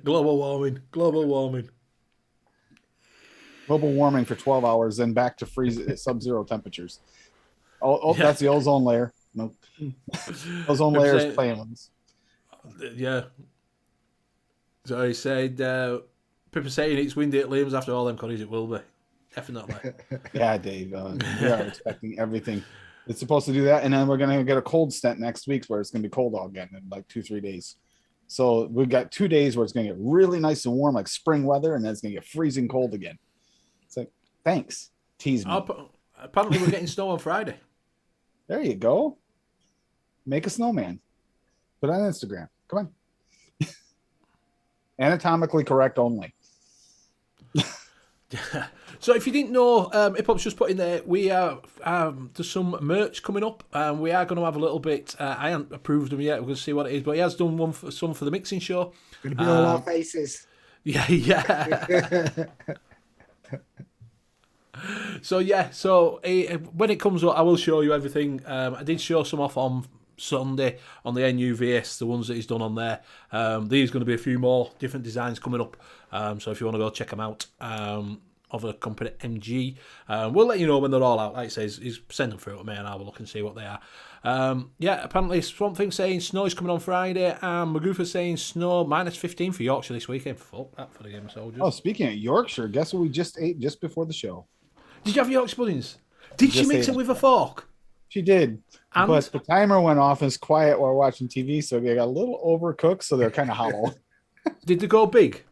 A: Global warming.
D: Global warming for 12 hours, then back to sub-zero temperatures. Oh, that's the ozone layer. No, ozone layer is playing with us.
A: Yeah. So he said, people saying it's windy at Liam's after all them curries, it will be. Definitely.
D: Yeah, Dave. We are expecting everything. It's supposed to do that, and then we're going to get a cold stint next week where it's going to be cold all again in like 2-3 days. So we've got 2 days where it's going to get really nice and warm, like spring weather, and then it's going to get freezing cold again. It's like, thanks. Tease me.
A: Apparently we're getting snow on Friday.
D: There you go. Make a snowman. Put it on Instagram. Come on. Anatomically correct only.
A: So if you didn't know, Hip Hop's just put in there, we are there's some merch coming up, and we are going to have a little bit. I haven't approved them yet. We're going to see what it is, but he has done some for the mixing show.
B: Going to be all our faces.
A: Yeah. So when it comes up, I will show you everything. I did show some off on Sunday on the NUVS, the ones that he's done on there. There's going to be a few more different designs coming up. So if you want to go check them out, of the company MG, we'll let you know when they're all out. Like I say, he's send them through to me and I'll have a look and see what they are. Apparently Swamp Thing saying snow is coming on Friday, and Magoofa saying snow -15 for Yorkshire this weekend. Fuck that for the Game of Soldiers.
D: Oh, speaking of Yorkshire, guess what we just ate just before the show?
A: Did you have Yorkshire puddings? Did she mix it with a fork?
D: She did.
A: And?
D: But the timer went off and it's quiet while watching TV, so they got a little overcooked, so they're kind of hollow.
A: Did they go big?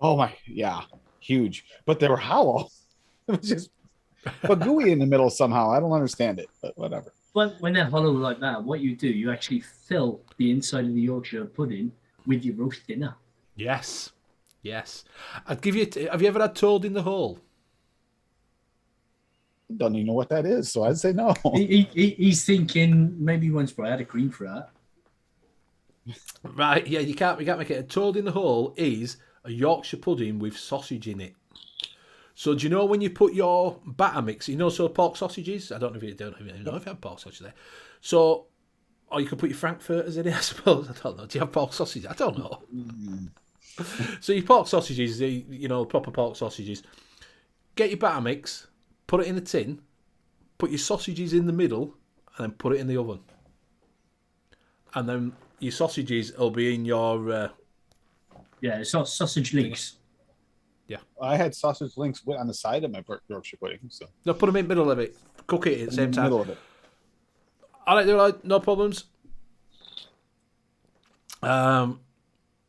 D: Oh my, yeah, huge. But they were hollow. It was just but gooey in the middle somehow. I don't understand it, but whatever.
C: When they're hollow like that, what you do, you actually fill the inside of the Yorkshire pudding with your roast dinner.
A: Yes. I'd give you. Have you ever had toad in the hole?
D: don't even know what that is, so I'd say no.
C: He's thinking maybe once, but I had a cream for that.
A: Right, yeah, you can't make it. A toad in the hole is a Yorkshire pudding with sausage in it. So do you know when you put your batter mix, so pork sausages? I don't know if you have pork sausages there. So, or you could put your frankfurters in it, I suppose. I don't know. Do you have pork sausages? I don't know. So your pork sausages, proper pork sausages. Get your batter mix, put it in a tin, put your sausages in the middle, and then put it in the oven. And then your sausages will be in your...
C: sausage links.
A: Yeah.
D: I had sausage links on the side of my Yorkshire pudding. So
A: No, put them in the middle of it. Cook it at the same time.
D: Middle of it.
A: All right, no problems.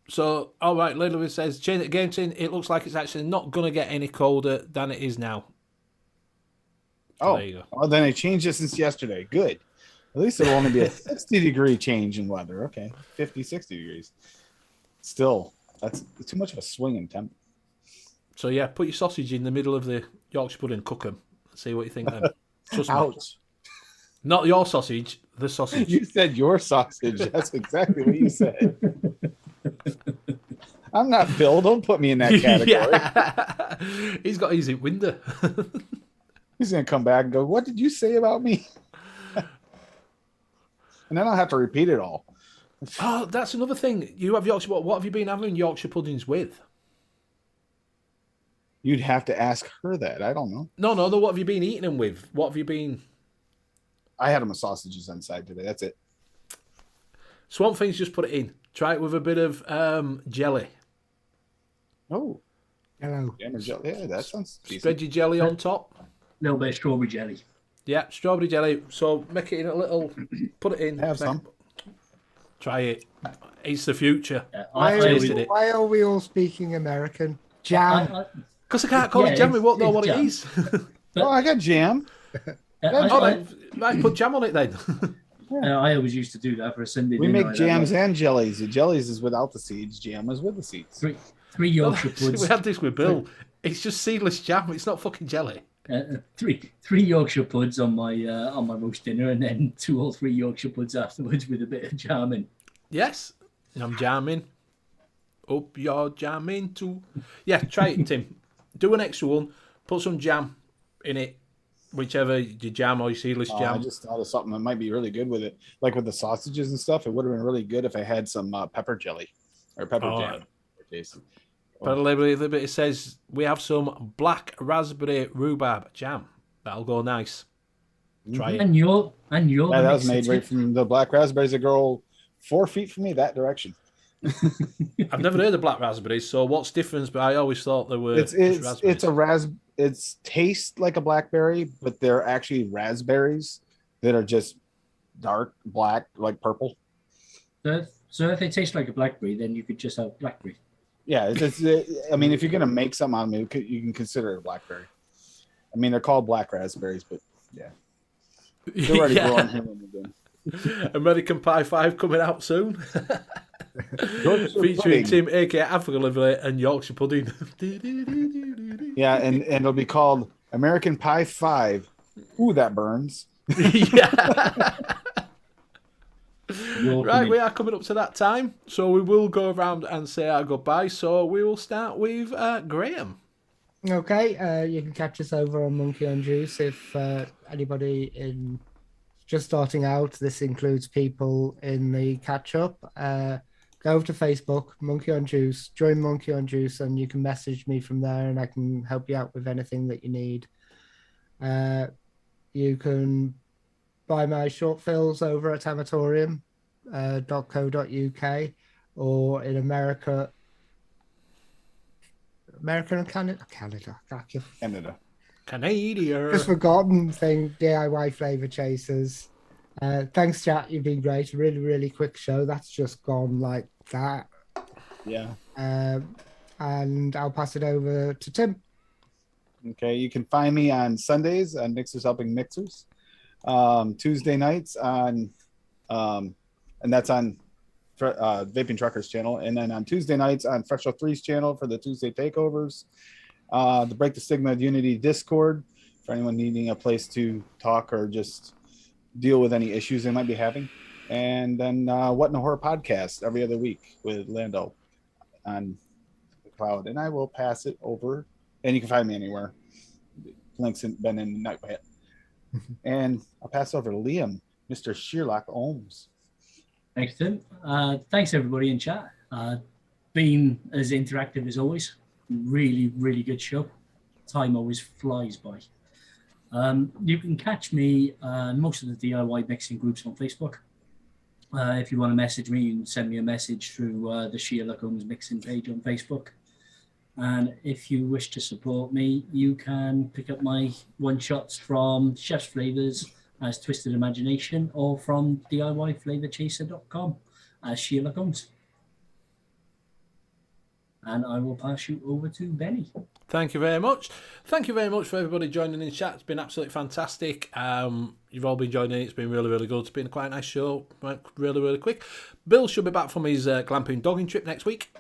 A: So, all right, Lily says, change the game tin. It looks like it's actually not going to get any colder than it is now.
D: Oh,
A: there you go.
D: Well, then I changed it since yesterday. Good. At least it'll only be a 60-degree change in weather. Okay, 50, 60 degrees. Still, that's too much of a swing in temp.
A: So, yeah, put your sausage in the middle of the Yorkshire pudding, cook them. See what you think then. Trust me.
D: Ouch.
A: Not your sausage, the sausage.
D: You said your sausage. That's exactly what you said. I'm not Phil. Don't put me in that category.
A: Yeah. He's got easy window.
D: He's going to come back and go, what did you say about me? And then I'll have to repeat it all.
A: Oh, that's another thing. You have Yorkshire. What have you been having Yorkshire puddings with?
D: You'd have to ask her that. I don't know.
A: No. What have you been eating them with? What have you been?
D: I had them with sausages on side today. That's it.
A: Swamp Things, just put it in. Try it with a bit of jelly.
D: Oh.
B: Hello.
D: Yeah, that sounds decent.
A: Spread your jelly on top.
C: A little bit of strawberry jelly.
A: Yeah, strawberry jelly. So make it in a little. Put it in.
D: Have some.
A: Try it. It's the future.
B: Why are we all speaking American? Jam.
A: Because I can't call it jam. We won't know what
C: jam.
A: it is.
D: Oh, I got jam.
A: Right, put jam on it then.
C: I always used to do that for a Sunday
D: We
C: dinner.
D: make jams and jellies. The jellies is without the seeds. Jam is with the seeds.
C: Three Yorkshire puds.
A: We had this with Bill. It's just seedless jam. It's not fucking jelly.
C: Three Yorkshire puds on my roast dinner, and then 2 or 3 Yorkshire puds afterwards with a bit of jam in.
A: Yes, I'm jamming. Up your jamming too. Yeah, try it, Tim. Do an extra one. Put some jam in it. Whichever your jam or your seedless jam.
D: I just thought of something that might be really good with it. Like with the sausages and stuff, it would have been really good if I had some pepper jelly or pepper jam.
A: But a little bit, it says we have some black raspberry rhubarb jam. That'll go nice. Try it.
C: And you're
D: Yeah, that was made right from the black raspberries that grow 4 feet from me that direction.
A: I've never heard of black raspberries, so what's different? But I always thought there were.
D: It's tastes like a blackberry, but they're actually raspberries that are just dark black, like purple.
C: So if they taste like a blackberry, then you could just have blackberry.
D: Yeah, I mean, if you're gonna make something out of it, you can consider it a blackberry. I mean, they're called black raspberries, but yeah, they're already growing here again.
A: American Pie 5 coming out soon. Featuring Tim, aka African Liver, and Yorkshire pudding.
D: Yeah, and it'll be called American Pie 5. Ooh, that burns.
A: Yeah. Right, we are coming up to that time, so we will go around and say our goodbye. So we will start with Graham.
B: Okay, you can catch us over on Monkey on Juice if anybody in just starting out. This includes people in the catch up. Go over to Facebook, Monkey on Juice, join Monkey on Juice, and you can message me from there, and I can help you out with anything that you need. You can buy my short films over at amatorium.co.uk, or in America and Canada.
A: Canadian.
B: Just forgotten thing, DIY flavor chasers. Thanks, chat. You've been great. Really, really quick show. That's just gone like that.
D: Yeah.
B: And I'll pass it over to Tim.
D: Okay, you can find me on Sundays on Mixers Helping Mixers. Tuesday nights on, and that's on Vaping Truckers channel. And then on Tuesday nights on Fresh 3's channel for the Tuesday takeovers. The Break the Stigma Unity Discord for anyone needing a place to talk or just deal with any issues they might be having. And then What in a Horror podcast every other week with Lando on the cloud. And I will pass it over, and you can find me anywhere. Links been in the night yet. And I'll pass it over to Liam, Mr. Sherlock Holmes.
C: Thanks, Tim. Thanks, everybody in chat. Been as interactive as always. Really, really good show. Time always flies by. You can catch me most of the DIY mixing groups on Facebook. If you want to message me, you can send me a message through the Sherlock Holmes mixing page on Facebook. And if you wish to support me, you can pick up my one-shots from Chef's Flavors as Twisted Imagination or from DIYFlavorChaser.com as Sherlock Holmes. And I will pass you over to Benny.
A: Thank you very much. Thank you very much for everybody joining in chat. It's been absolutely fantastic. You've all been joining. It's been really, really good. It's been quite a nice show. Went really, really quick. Bill should be back from his glamping dogging trip next week.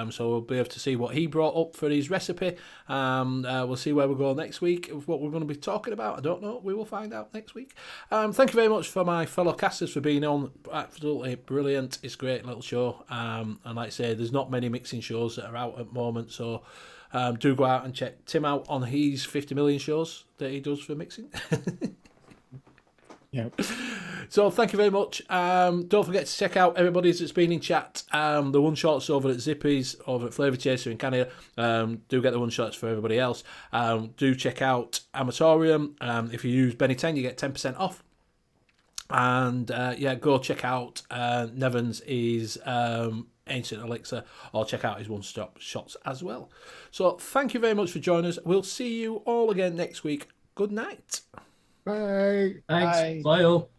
A: So we'll be able to see what he brought up for his recipe. We'll see where we go next week. What we're going to be talking about, I don't know. We will find out next week. Thank you very much for my fellow casters for being on. Absolutely brilliant. It's a great little show. And like I say, there's not many mixing shows that are out at the moment. So do go out and check Tim out on his 50 million shows that he does for mixing.
D: Yep.
A: So thank you very much. Don't forget to check out everybody's that's been in chat. The one shots over at Zippy's, over at Flavour Chaser in Canada. Do get the one shots for everybody else. Do check out Amatorium. If you use Benny 10, you get 10% off. And go check out Nevins' Ancient Elixir, or check out his one-stop shops as well. So thank you very much for joining us. We'll see you all again next week. Good night.
B: Bye.
C: Thanks.
D: Bye.
C: Bye all.